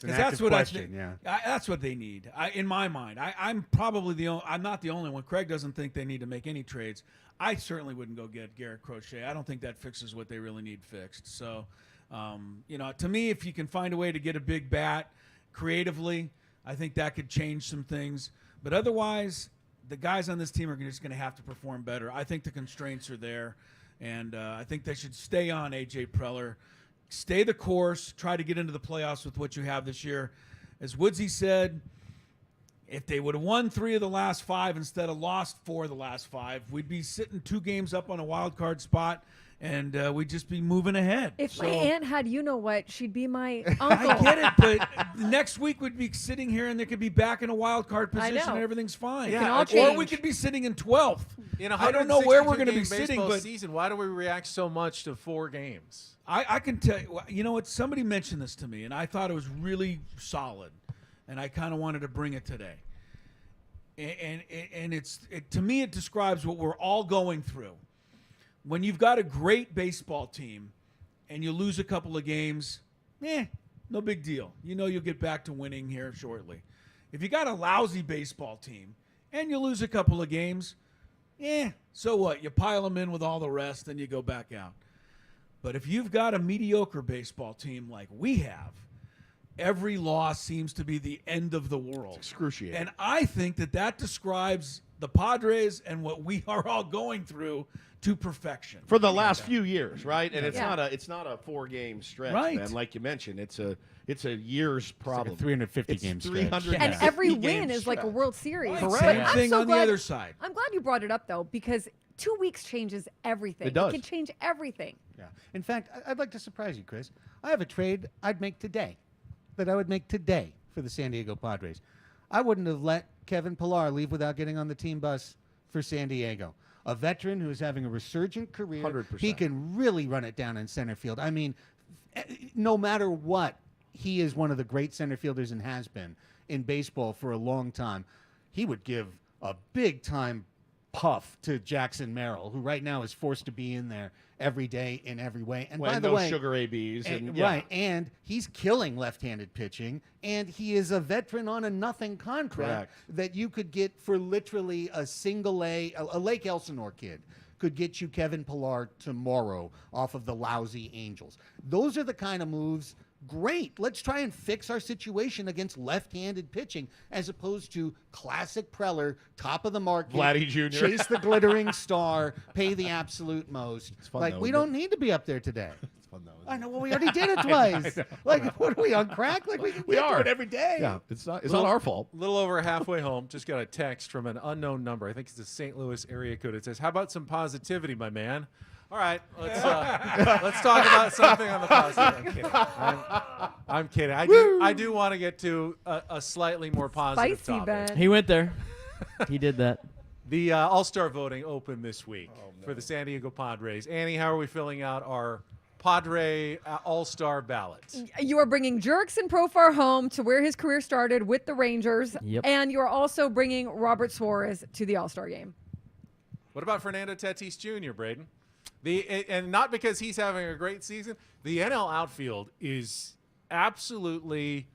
an Because that's active what question, I think. yeah. That's what they need. In my mind, I'm probably I'm not the only one. Craig doesn't think they need to make any trades. I certainly wouldn't go get Garrett Crochet. I don't think that fixes what they really need fixed. So, to me, if you can find a way to get a big bat creatively, I think that could change some things. But otherwise, the guys on this team are just going to have to perform better. I think the constraints are there, and I think they should stay on A.J. Preller. Stay the course. Try to get into the playoffs with what you have this year. As Woodsy said, if they would have won 3 of the last 5 instead of lost 4 of the last 5, we'd be sitting 2 games up on a wild card spot, and we'd just be moving ahead. If So- my aunt had she'd be my uncle. I get it, but next week we'd be sitting here and they could be back in a wild card I position know. and everything's fine. It can all Or we change. could be sitting in 12th. In a I don't know where we're going to 162 be sitting, baseball but season, why do we react so much to 4 games? I can tell you, you know what? Somebody mentioned this to me, and I thought it was really solid, and I kind of wanted to bring it today. And to me, it describes what we're all going through. When you've got a great baseball team and you lose a couple of games, no big deal. You'll get back to winning here shortly. If you got a lousy baseball team and you lose a couple of games, so what? You pile them in with all the rest and you go back out. But if you've got a mediocre baseball team like we have, every loss seems to be the end of the world. Excruciating. And I think that describes the Padres and what we are all going through to perfection. For the last few years, right? And it's Yeah. not a 4-game stretch, Right. man. Like you mentioned, it's a year's problem. Like a 350 It's game stretch. 350 And every game win is like a stretch. World Series. Right. But Same I'm thing so on glad, the other side. I'm glad you brought it up though, because 2 weeks changes everything. It does. It can change everything. Yeah. In fact, I'd like to surprise you, Chris. I have a trade I'd make today that I would make today for the San Diego Padres. I wouldn't have let Kevin Pillar leave without getting on the team bus for San Diego. A veteran who is having a resurgent career. 100%. He can really run it down in center field. I mean, no matter what, he is one of the great center fielders and has been in baseball for a long time. He would give a big time puff to Jackson Merrill, who right now is forced to be in there every day in every way. And by the no way, sugar ABs. And, right, and he's killing left-handed pitching, and he is a veteran on a nothing contract Correct. that you could get for literally a single a Lake Elsinore kid could get you Kevin Pillar tomorrow off of the lousy Angels. Those are the kind of moves. Great. Let's try and fix our situation against left-handed pitching as opposed to classic Preller, top of the market. Vladdy Jr.. Chase the glittering star, pay the absolute most. fun, Like, though, we isn't don't need to be up there today. It's fun, though. I know. Well, we already did it twice. Like, what are we on crack? Like, we are. do it every day. Yeah, it's not our fault. A little over halfway home, just got a text from an unknown number. I think it's a St. Louis area code. It says, "How about some positivity, my man?" All right, let's talk about something on the positive. I'm kidding. I'm kidding. I do want to get to a slightly more positive Spicy, topic. Ben. He went there. He did that. The All-Star voting opened this week for the San Diego Padres. Annie, how are we filling out our Padre All-Star ballot? You are bringing Jurickson Profar home to where his career started with the Rangers, Yep. and you are also bringing Robert Suarez to the All-Star game. What about Fernando Tatis Jr., Braden? And not because he's having a great season. The NL outfield is absolutely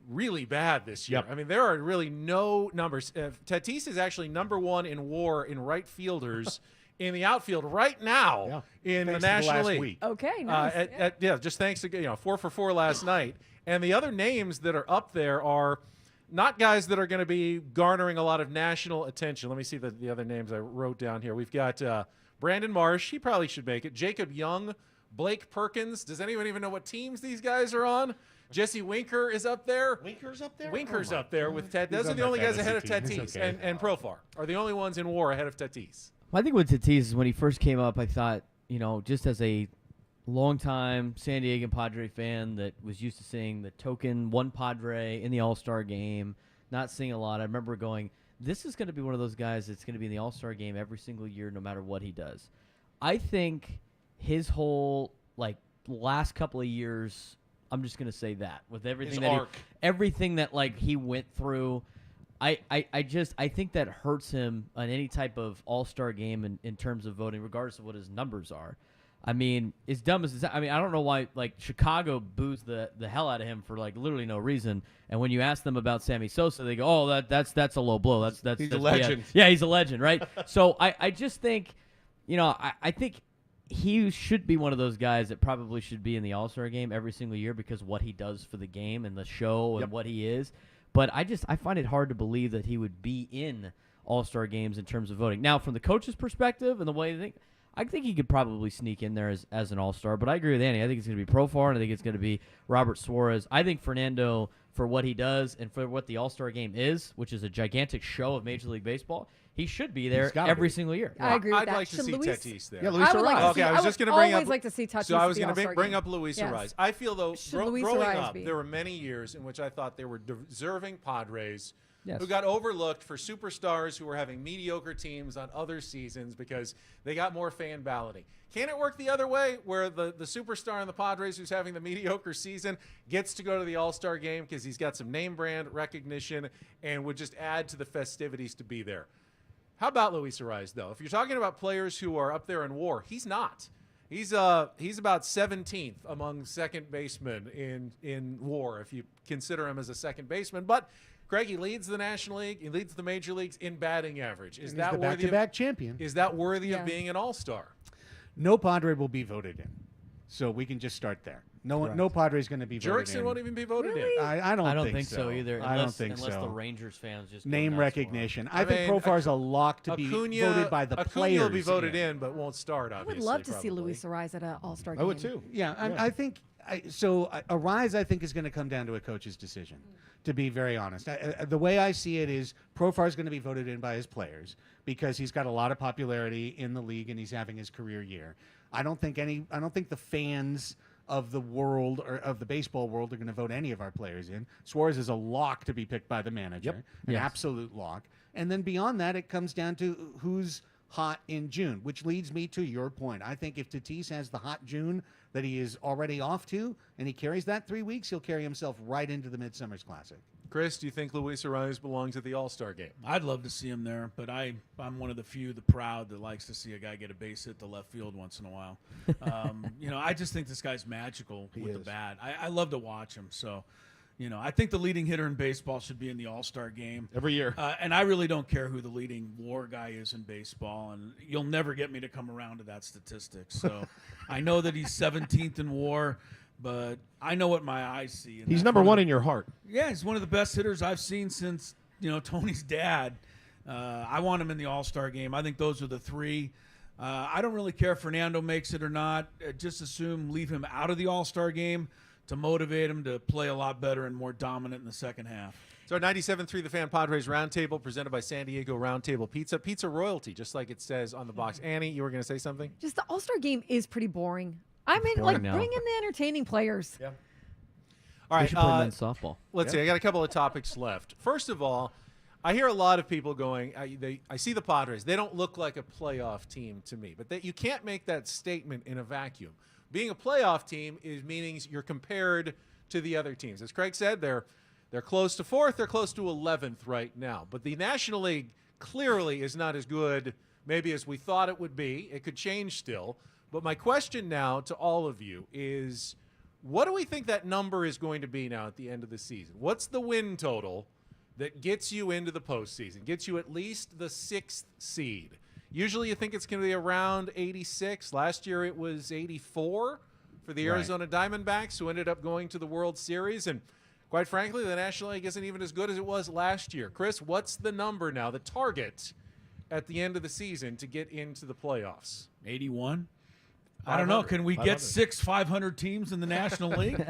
really bad this year. Yep. I mean, there are really no numbers. Tatis is actually number 1 in WAR in right fielders in the outfield right now in the Thanks to National last League. week. Okay, nice. Just thanks to 4 for 4 last night. And the other names that are up there are not guys that are going to be garnering a lot of national attention. Let me see the other names I wrote down here. We've got Brandon Marsh. He probably should make it. Jacob Young, Blake Perkins. Does anyone even know what teams these guys are on? Jesse Winker is up there. Winker's up there? Winker's Oh, my up there with Ted. Those on are the my only guys ahead of fantasy team. It's Tatis. okay. And Profar are the only ones in WAR ahead of Tatis. I think with Tatis, when he first came up, I thought, just as a longtime San Diego Padre fan that was used to seeing the token one Padre in the All-Star game, not seeing a lot, I remember going, this is going to be one of those guys that's going to be in the All-Star game every single year no matter what he does. I think his whole, last couple of years, I'm just going to say that, with everything everything that, he went through, I think that hurts him on any type of All-Star game in terms of voting, regardless of what his numbers are. I mean, as dumb as I don't know why, Chicago boos the hell out of him for, literally no reason. And when you ask them about Sammy Sosa, they go, oh, that's a low blow. He's a legend. Yeah, he's a legend, right? So I just think, I think he should be one of those guys that probably should be in the All-Star game every single year because of what he does for the game and the show and what he is. But I find it hard to believe that he would be in All-Star games in terms of voting. Now, from the coach's perspective and the way they think, I think he could probably sneak in there as an All-Star. But I agree with Andy. I think it's going to be Profar, and I think it's going to be Robert Suarez. I think Fernando, for what he does and for what the All-Star game is, which is a gigantic show of Major League Baseball, he should be there every single year. I agree with I'd that. like to Should see Luis- Tatis there. Yeah, Luis I would like to Arraez. see, Okay, I was would just going to bring always up. like to see Tatis. So I was going to bring up Luis Yes. Arraez. I feel though, Should Luis growing Arraez up, be? there were many years in which I thought they were deserving Padres Yes. who got overlooked for superstars who were having mediocre teams on other seasons because they got more fan balloting. Can it work the other way, where the superstar in the Padres who's having the mediocre season gets to go to the All-Star game because he's got some name brand recognition and would just add to the festivities to be there? How about Luis Arraez, though? If you're talking about players who are up there in WAR, he's not. He's about 17th among second basemen in WAR, if you consider him as a second baseman. But Craig, he leads the National League. He leads the major leagues in batting average. Is And that he's the worthy? back-to-back champion. Is that worthy Yeah. of being an All-Star? No Padre will be voted in, so we can just start there. No Padre is going to be voted Jurickson in. won't even be voted Really? in. I don't. I don't think so either. I don't think unless so. the Rangers fans just go Name nuts for him. recognition. I I think mean, Profar's a lock to be voted by the Acuna players. will be voted in, but won't start. I Obviously, would love to see probably. Luis Arraez at an All-Star game. I would too. Yeah, I think Arraez. I think is going to come down to a coach's decision. To be very honest, the way I see it is Profar is going to be voted in by his players because he's got a lot of popularity in the league and he's having his career year. I don't think the fans of the world or of the baseball world are going to vote any of our players in. Suarez is a lock to be picked by the manager, an absolute lock. And then beyond that, it comes down to who's hot in June, which leads me to your point. I think if Tatis has the hot June that he is already off to, and he carries that 3 weeks, he'll carry himself right into the Midsummer's Classic. Chris, do you think Luis Arraez belongs at the All-Star game? I'd love to see him there, but I'm one of the few, the proud, that likes to see a guy get a base hit to left field once in a while. I just think this guy's magical with the bat. I love to watch him. So, I think the leading hitter in baseball should be in the All-Star game Every year. and I really don't care who the leading WAR guy is in baseball, and you'll never get me to come around to that statistic. So, I know that he's 17th in WAR. But I know what my eyes see. He's number one in your heart. Yeah, he's one of the best hitters I've seen since, Tony's dad. I want him in the All-Star game. I think those are the three. I don't really care if Fernando makes it or not. Just leave him out of the All-Star game to motivate him to play a lot better and more dominant in the second half. So our 97.3 The Fan Padres Roundtable presented by San Diego Roundtable Pizza. Pizza royalty, just like it says on the box. Annie, you were going to say something? Just the All-Star game is pretty boring. I mean, boring now. bring in the entertaining players. Yeah. All They right. should play men's softball. Let's see. I got a couple of topics left. First of all, I hear a lot of people going, I see the Padres. They don't look like a playoff team to me. But you can't make that statement in a vacuum. Being a playoff team means you're compared to the other teams. As Craig said, they're close to 4th. They're close to 11th right now. But the National League clearly is not as good maybe as we thought it would be. It could change still. But my question now to all of you is, what do we think that number is going to be now at the end of the season? What's the win total that gets you into the postseason, gets you at least the 6th seed? Usually you think it's going to be around 86. Last year it was 84 for the Arizona Diamondbacks, who ended up going to the World Series. And quite frankly, the National League isn't even as good as it was last year. Chris, what's the number now, the target at the end of the season to get into the playoffs? 81. I don't know. Can we get 6 500 teams in the National League?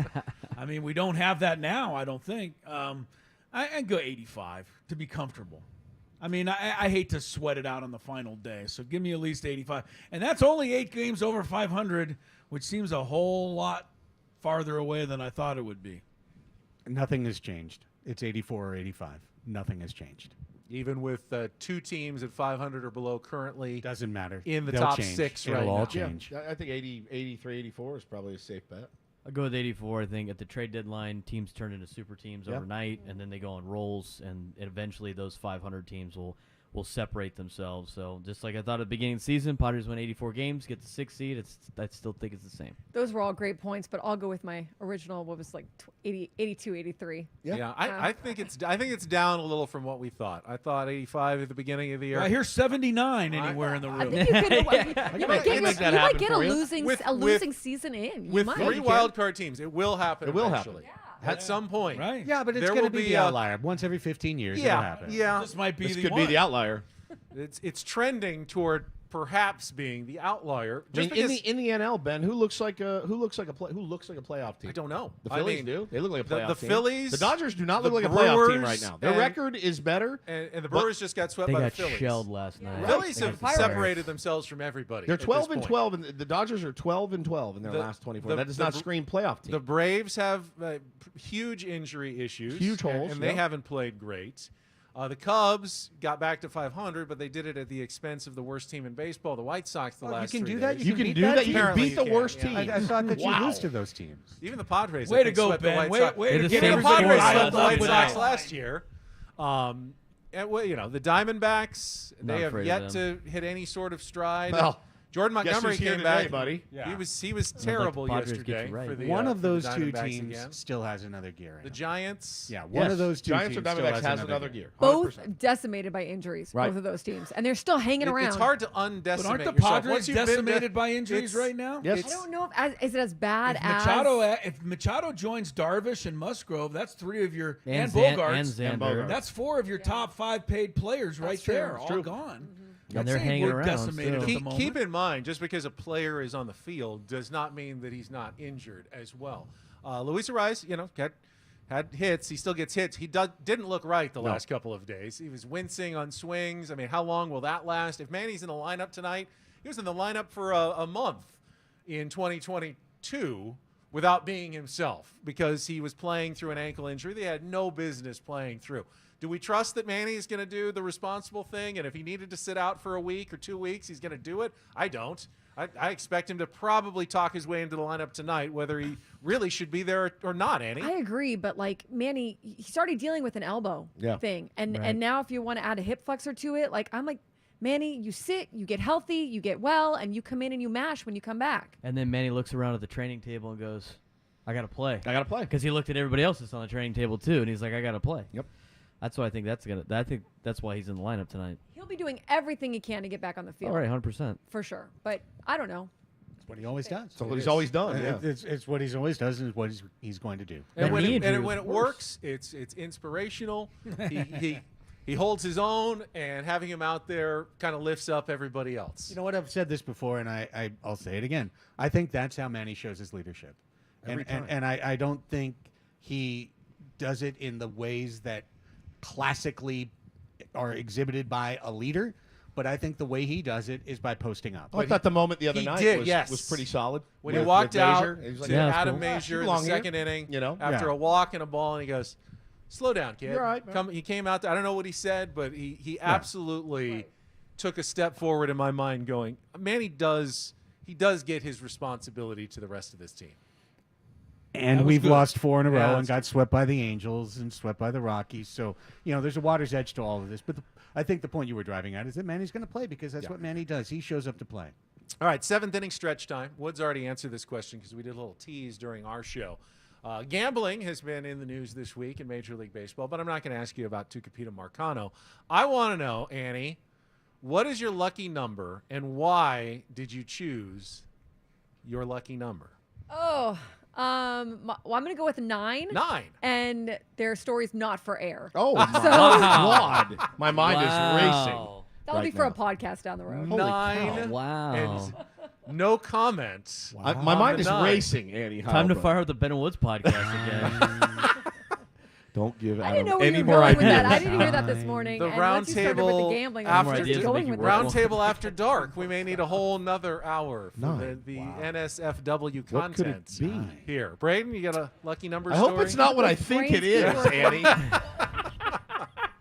I mean, we don't have that now, I don't think. I'd go 85 to be comfortable. I mean, I hate to sweat it out on the final day, so give me at least 85. And that's only 8 games over 500, which seems a whole lot farther away than I thought it would be. Nothing has changed. It's 84 or 85. Nothing has changed. Even with 2 teams at 500 or below currently Doesn't matter. in the They'll top change. 6 It'll right all now. change. I think 83, 84 is probably a safe bet. I'll go with 84. I think at the trade deadline, teams turn into super teams overnight, and then they go on rolls, and eventually those 500 teams will separate themselves. So just like I thought at the beginning of the season, Padres win 84 games, get the 6th seed. I still think it's the same. Those were all great points, but I'll go with my original, what was like 82, 83. Yeah, I think it's down a little from what we thought. I thought 85 at the beginning of the year. I hear 79 anywhere in the I room. think you might get a for you. losing season in. You With might. 3 wild card teams, it will happen. It will eventually. At some point. Right. Yeah, but it's There going will to be be the a- outlier. Once every 15 years, it'll happen. Yeah. This might be This the could one. be the outlier. It's trending toward perhaps being the outlier. I mean, Just because in the NL, Ben, who looks like a playoff team? I don't know. The I Phillies mean, do. They look like a playoff the team. Phillies, The Dodgers do not the look like a playoff team Brewers, right now. Their and- record is better. and the But Brewers just got swept They by got the Phillies. shelled last night. Phillies They have got fired. separated themselves from everybody. They're at this 12 and point. 12, and the Dodgers are 12 and 12 in their last 24. That does not scream playoff team. The Braves have huge injury issues. Huge holes, and they yep. haven't played great. The Cubs got back to 500, but they did it at the expense of the worst team in baseball, the White Sox, the Oh, you last can 3 do that? days. you can beat do that that. You can Apparently beat the you can, worst yeah. team. I thought that Wow. you lose to those teams. Even the Padres, Way I to think, go, swept the Ben. White Way Sox. to They're get the Even the same everybody Padres score swept riled the up White with Sox that. last year. And, the Diamondbacks, Not they have afraid yet of to hit any sort of stride. Well, Jordan guess Montgomery who's here came today, back. buddy? Yeah. He was terrible Padres get you yesterday right. for the One of for the those 2 Diamondbacks teams again. still has another gear in The them. Giants. Yeah, one of those 2 Giants teams or still Diamondbacks has another gear. Both 100%. decimated by injuries, Right. both of those teams, and they're still hanging around. It's hard to undecimate But aren't the yourself. Padres Once you've been decimated by injuries it's- right now? Yes. I don't know is it as bad If as Machado joins Darvish and Musgrove, that's 3 of your and Zan- Bogarts. and Bogarts. Xander. That's 4 of your top 5 paid players right true. there, It's all true. gone. And they're I'd say hanging we're around decimated still. at the Keep, moment. keep in mind, just because a player is on the field does not mean that he's not injured as well. Luis Ariz, had hits. He still gets hits. He didn't look right the last couple of days. He was wincing on swings. I mean, how long will that last? If Manny's in the lineup tonight, he was in the lineup for a month in 2022 without being himself because he was playing through an ankle injury they had no business playing through. Do we trust that Manny is going to do the responsible thing? And if he needed to sit out for a week or 2 weeks, he's going to do it? I don't. I expect him to probably talk his way into the lineup tonight, whether he really should be there or not, Annie. I agree, but like Manny, he's already dealing with an elbow thing, and now if you want to add a hip flexor to it, I'm like, Manny, you sit, you get healthy, you get well, and you come in and you mash when you come back. And then Manny looks around at the training table and goes, I got to play. I got to play. Because he looked at everybody else that's on the training table too, and he's like, I got to play. Yep. That's why I think I think that's why he's in the lineup tonight. He'll be doing everything he can to get back on the field. All right, 100%. For sure. But I don't know. It's what he always does. It's what he's always done. Yeah. It's what he's always does, and it's what he's going to do. And That when knee it, injury and was when it worse. works, it's inspirational. He holds his own, and having him out there kind of lifts up everybody else. You know what? I've said this before, and I'll say it again. I think that's how Manny shows his leadership. Every time. And I don't think he does it in the ways that classically are exhibited by a leader. But I think the way he does it is by posting up. I thought the moment the other he night did, was, yes. was pretty solid. When he with walked out Major, he was like, to Yeah, that's Adam cool. Major You in the belong here. second inning, after Yeah. a walk and a ball, and he goes, "Slow down, kid." You're all right, man. He came out there. I don't know what he said, but he absolutely took a step forward in my mind. Going, Manny does get his responsibility to the rest of this team. And That was we've good. lost 4 in a row Yeah, and got swept by the Angels and swept by the Rockies. So, there's a water's edge to all of this. But I think the point you were driving at is that Manny's going to play because that's what Manny does. He shows up to play. All right, 7th inning stretch time. Woods already answered this question because we did a little tease during our show. Gambling has been in the news this week in Major League Baseball, but I'm not going to ask you about Tucupita Marcano. I want to know, Annie, what is your lucky number and why did you choose your lucky number? Oh, well, I'm going to go with 9. 9. And their story's not for air. Oh, my So- God. My mind is racing. That'll be right for now. a podcast down the road. Holy 9. Wow. And no comment. My on mind the is 9. racing, Annie. Time to Heilbrook. fire up the Ben Woods podcast again. Don't give I didn't know Adam where any you were more going with ideas. that. I didn't hear that this morning. The and once you started with Roundtable the gambling, I after was ideas just to going make with you that. round- Roundtable after dark. We may need a whole nother hour for Nine. the Wow. NSFW What could it content be? here. Braden, you got a lucky number I story? hope it's not what I think it is, Brain's Annie.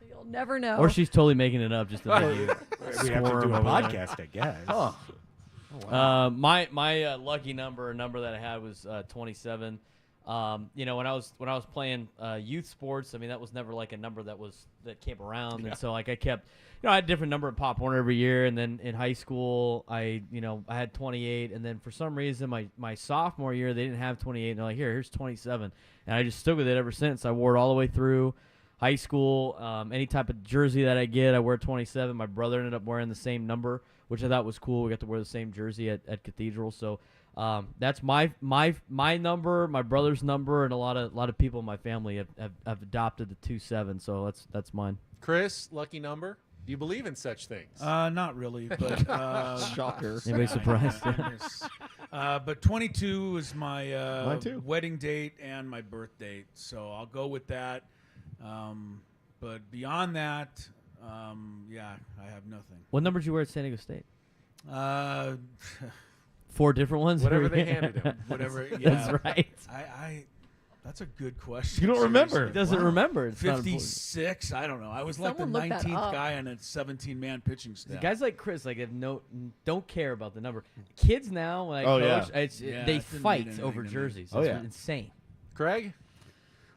You'll never know. Or she's totally making it up just to make you We have to squirm do a over there. podcast, I guess. My lucky number, a number that I had was 27. When I was playing youth sports, I mean that was never like a number that came around, and so like I kept, I had a different number at Pop Warner every year, and then in high school I had 28, and then for some reason my sophomore year they didn't have 28, and they're like here's 27, and I just stuck with it ever since. I wore it all the way through high school. Any type of jersey that I get, I wear 27. My brother ended up wearing the same number, which I thought was cool. We got to wear the same jersey at Cathedral. So that's my number, my brother's number, and a lot of people in my family have adopted the 27. So that's mine. Chris, lucky number? Do you believe in such things? Not really, but Shocker. Anybody surprised? Yes. But 22 is my Mine too. wedding date and my birth date, so I'll go with that. But beyond that, I have nothing. What number did you wear at San Diego State? Uh, 4 different ones. Whatever they handed him. whatever. Yeah, That's right. I that's a good question. You don't remember. He doesn't remember. It's not important. 56. I don't know. I was like the Someone look that 19th up. guy on a 17-man pitching staff. Guys like Chris don't care about the number. Kids now, like Oh, coach, yeah. they it didn't fight mean over anything to me. jerseys. Oh, It's yeah. insane. Craig?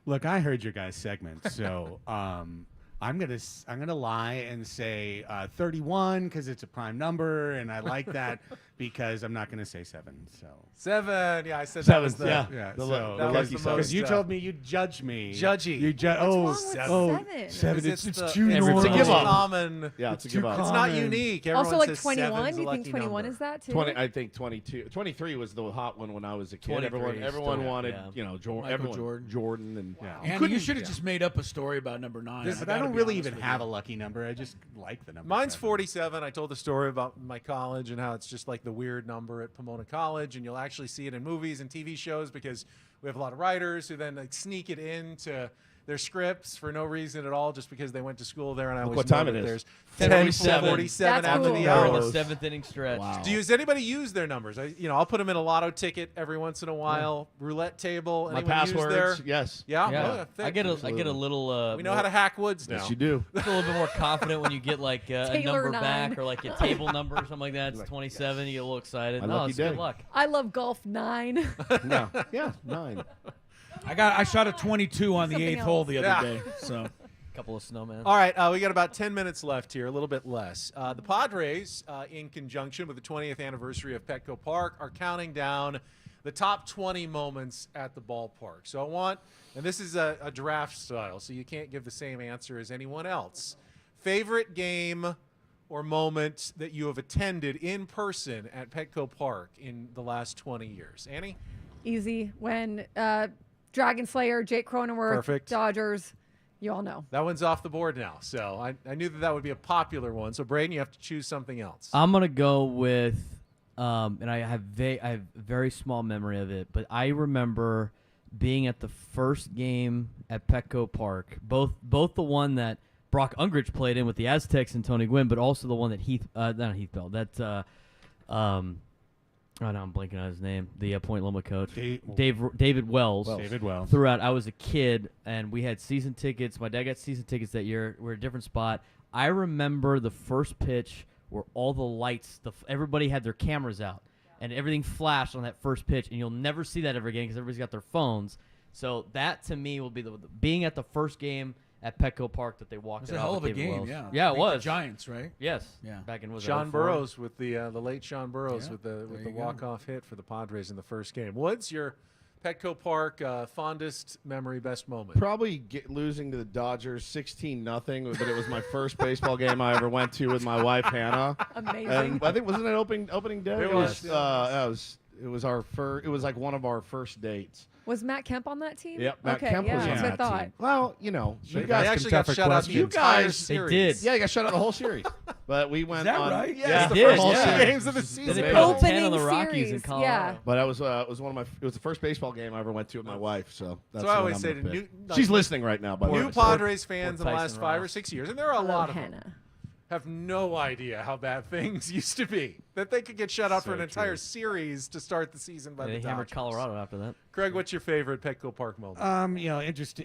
Look, I heard your guys' segment, so I'm gonna lie and say 31 because it's a prime number, and I like that because I'm not gonna say 7. So 7. Yeah, I said that Seven, was the yeah. yeah, The so lu- that the was lucky the seven. most. because you told me you'd judge me, Judgy. You What's wrong with seven? 7? 7. Because It's the- too it's normal. a give up. common. Yeah, it's a It's give too up. It's not common. unique. Everyone Also, like says 21. 7's Do a you think lucky 21 number. is that too? 20. I think 22. 23 was the hot one when I was a kid. 23 Everyone still, wanted, yeah. Jordan. Michael Everyone, Jordan. and Andy, you should have just made up a story about number 9. But I don't really even have a lucky number. I just like the number. Mine's 7. 47. I told the story about my college and how it's just like the weird number at Pomona College, and you'll actually see it in movies and TV shows because we have a lot of writers who then like sneak it into their scripts for no reason at all, just because they went to school there. And I always what time know it that is. there's 10:47. 10:47 That's after cool. the We're in hour. the 7th inning stretch. Wow. Does anybody use their numbers? I'll put them in a lotto ticket every once in a while. Roulette table. My Anyone use passwords. their? Yes. Yeah. Yeah, Oh, yeah, I get a Absolutely. little. We know how to hack Woods now. Yes, you do. Feel a little bit more confident when you get like a Taylor number 9. back or like a table number or something like that. It's 27. You get a little excited. My No, lucky it's good day. luck. I love golf 9. No. Yeah. 9. I shot a 22 on the Something 8th hole the other Yeah. day. So Couple of snowmen. All right, we got about 10 minutes left here, a little bit less. The Padres, in conjunction with the 20th anniversary of Petco Park, are counting down the top 20 moments at the ballpark. So I want, and this is a draft style, so you can't give the same answer as anyone else. Favorite game or moment that you have attended in person at Petco Park in the last 20 years? Annie? Easy. When Dragon Slayer, Jake Cronenworth, Perfect. Dodgers, you all know. That one's off the board now. So I knew that would be a popular one. So, Braden, you have to choose something else. I'm gonna go with, and I have very small memory of it, but I remember being at the first game at Petco Park, both the one that Brock Ungrich played in with the Aztecs and Tony Gwynn, but also the one that not Heath Bell, that oh no, I'm blanking on his name. The Point Loma coach, David Wells. David Wells. Throughout, I was a kid, and we had season tickets. My dad got season tickets that year. We're at a different spot. I remember the first pitch where all the lights, everybody had their cameras out, and everything flashed on that first pitch, and you'll never see that ever again because everybody's got their phones. So that to me will be being at the first game at Petco Park that they walked. It was a hell of a game, yeah. Yeah, it Beat was. the Giants, right? Yes. Yeah. Back in Sean 04? Burrows with the late Sean Burrows Yeah, with the there you go. walk-off hit for the Padres in the first game. What's your Petco Park fondest memory, best moment? Probably losing to the Dodgers 16-0, but it was my first baseball game I ever went to with my wife Hannah. Amazing. And I think wasn't it opening day? It was. It was our first. It was like one of our first dates. Was Matt Kemp on that team? Yep, Matt okay, Kemp yeah, was on that's what I that thought. team. Well, you know, you They guys actually can got tougher shut out the questions. entire guys- series. did. Yeah, you got shut out the whole series. But we went that on. right? Yeah, Yeah, it's the They did, first yeah. two games of the Then season. they Amazing. put 10 Opening on the Rockies in series, Colorado. yeah. But it was one of my. It was the first baseball game I ever went to with my wife. So that's So I what always I'm say gonna to pick. new- She's like, listening right now. By the New way. Padres fans in the Tyson last 5 or Ross. 6 years, and there are a Hello, lot of them, Hannah. have no idea how bad things used to be. That they could get shut out for So an entire true. series to start the season by They the hammered Dodgers. Colorado after that. Craig, what's your favorite Petco Park moment?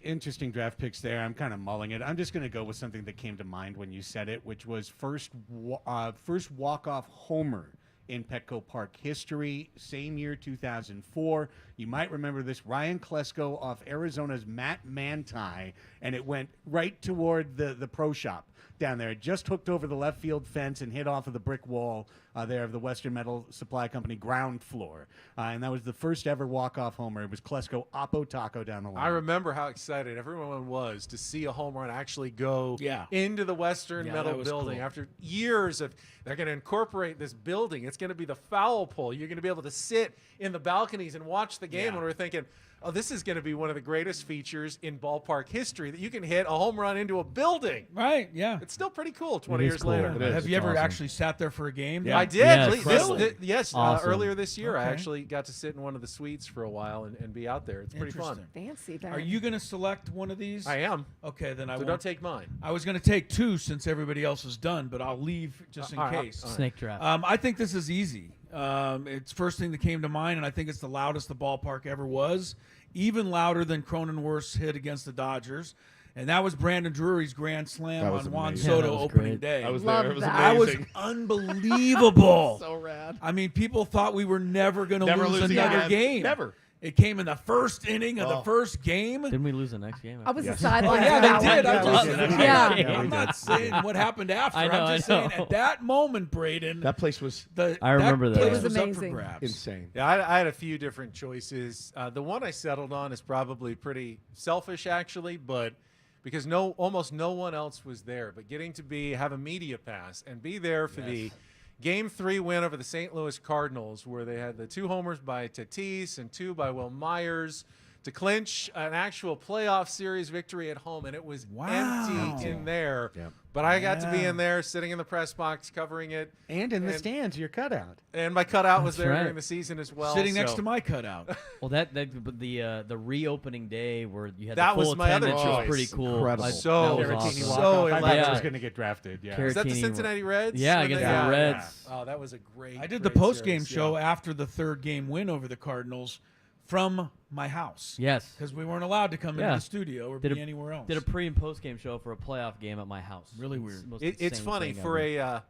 Interesting draft picks there. I'm kind of mulling it. I'm just going to go with something that came to mind when you said it, which was first walk-off homer in Petco Park history, same year, 2004. You might remember this, Ryan Klesko off Arizona's Matt Manti, and it went right toward the pro shop down there. It just hooked over the left field fence and hit off of the brick wall there of the Western Metal Supply Company ground floor. And that was the first ever walk-off homer. It was Klesko Oppo Taco down the line. I remember how excited everyone was to see a home run actually go Yeah. into the Western Yeah, Metal that was building cool. after years of they're going to incorporate this building. It's going to be the foul pole. You're going to be able to sit in the balconies and watch the game. Yeah. And we're thinking, oh, this is going to be one of the greatest features in ballpark history that you can hit a home run into a building. Right, yeah. It's still pretty cool 20 is years cool. later. It is. Have you It's ever awesome. actually sat there for a game? I did. Yeah, Yes, Awesome. earlier this year, I Okay. actually got to sit in one of the suites for a while and be out there. It's pretty fun. Interesting. Fancy, Ben. Are you going to select one of these? I am. Okay, then I So won't. don't take mine. I was going to take two since everybody else is done, but I'll leave just in all right, case. all right. Snake draft. I think this is easy. It's first thing that came to mind, and I think it's the loudest the ballpark ever was, even louder than Cronenworth's hit against the Dodgers. And that was Brandon Drury's grand slam That was on Juan amazing. Soto Yeah, that was opening great. day. I was Love there. It was that. That was amazing. unbelievable. So rad. I mean, people thought we were never going to Never lose losing another again. game. Never. It came in the first inning of the Oh. first game. Didn't we lose the next game? I was Yes. the sideline. Oh, yeah, for they that did. one. I Yeah, just, we did. Yeah. Yeah, I'm we not did. saying what happened after. I know, I'm just I know. saying at that moment, Braden, That place was the I remember that. place It was was up for amazing. grabs. insane. Yeah, I had a few different choices. The one I settled on is probably pretty selfish, actually, but because almost no one else was there. But getting to have a media pass and be there for the Game 3 win over the St. Louis Cardinals, where they had the 2 homers by Tatis and 2 by Will Myers to clinch an actual playoff series victory at home, and it was Wow. empty in there. Yep. But I got to be Yeah. in there, sitting in the press box, covering it, And in the And- stands, your cutout. and my cutout was That's there right. during the season as well. Sitting next so- to my cutout. Well, the reopening day where you had That the full was my other attendance was choice. pretty cool. Incredible. So that was Caratini awesome. walk-off. So I thought electric. he was going to get drafted. Yeah. Carat- Is that the Caratini Cincinnati Reds? Yeah, When against they- the yeah, Reds. Oh, that was a great. I did the great post game series, show yeah. after the third game win over the Cardinals from my house. Yes. Because we weren't allowed to come Yeah. into the studio or Did be a- anywhere else. Did a pre and post game show for a playoff game at my house. Really It's weird. the most It's insane funny thing for ever.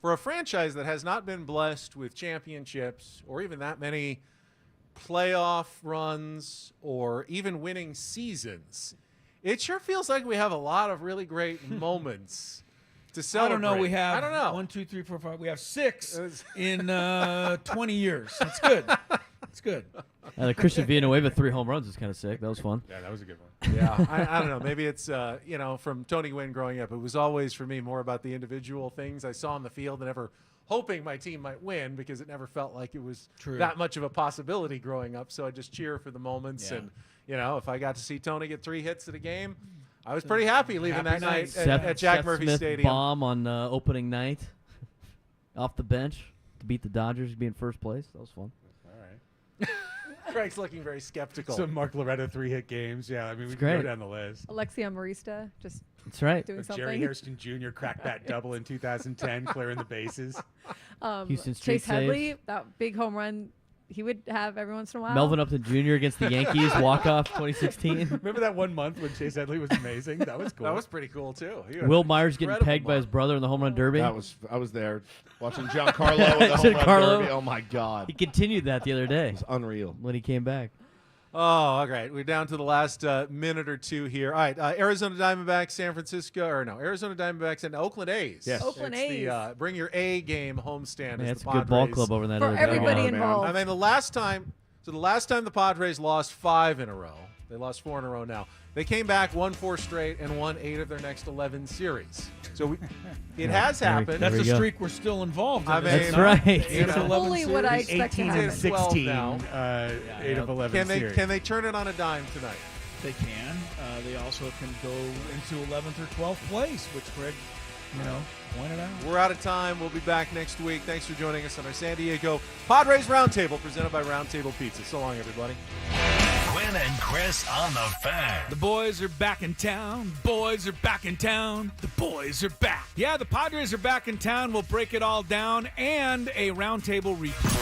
for a franchise that has not been blessed with championships or even that many playoff runs or even winning seasons. It sure feels like we have a lot of really great moments to I celebrate. don't know. We have I don't know. 1, 2, 3, 4, 5. We have 6 It's- in 20 years. That's good. It's good. The Christian Villanueva 3 home runs is kind of sick. That was fun. Yeah, that was a good one. Yeah, I don't know. Maybe it's from Tony Gwynn growing up. It was always for me more about the individual things I saw on the field and never hoping my team might win because it never felt like it was True. that much of a possibility growing up. So I just cheer for the moments, Yeah. and if I got to see Tony get 3 hits at a game, I was pretty happy leaving Happy that night night. at Jack Seth Murphy Smith Stadium. bomb on opening night off the bench to beat the Dodgers to be in first place. That was fun. All right. Craig's looking very skeptical. Some Mark Loretta 3-hit games. Yeah, I mean, we can great. go down the list. Alexia Marista just That's right. doing Jerry something. Hairston Jr. cracked that double in 2010, clearing the bases. Houston Street Chase Headley, saves. that big home run he would have every once in a while. Melvin Upton Jr. against the Yankees, walk-off 2016. Remember that one month when Chase Headley was amazing? That was cool. That was pretty cool too. He had Will an Myers getting incredible pegged by his month. brother in the home run derby. I was there watching Giancarlo with the home run Giancarlo. derby. Oh my God, He continued that the other day it's unreal. when he came back. Oh, all right. We're down to the last minute or two here. All right, Arizona Diamondbacks, Arizona Diamondbacks and Oakland A's. Yes. Oakland It's the, A's. bring your A game homestand. Man, as it's a the good ball Padres- club over in that For other everybody diamond. involved. I mean, the last time the Padres lost 5 in a row. They lost 4 in a row now. They came back, won 4 straight, and won 8 of their next 11 series. So it has happened. That's There the we go. streak we're still involved in. I is mean, it That's not? right. 8 of That's 11 fully what I series. expect to 18 happen. and 12 16, now. 8 of 11 Can they series. can they turn it on a dime tonight? They can. They also can go into 11th or 12th place, which Greg, pointed out. We're out of time. We'll be back next week. Thanks for joining us on our San Diego Padres Roundtable presented by Roundtable Pizza. So long, everybody. Quinn and Chris on the Fan. The boys are back in town. Boys are back in town. The boys are back. Yeah, the Padres are back in town. We'll break it all down and a roundtable review.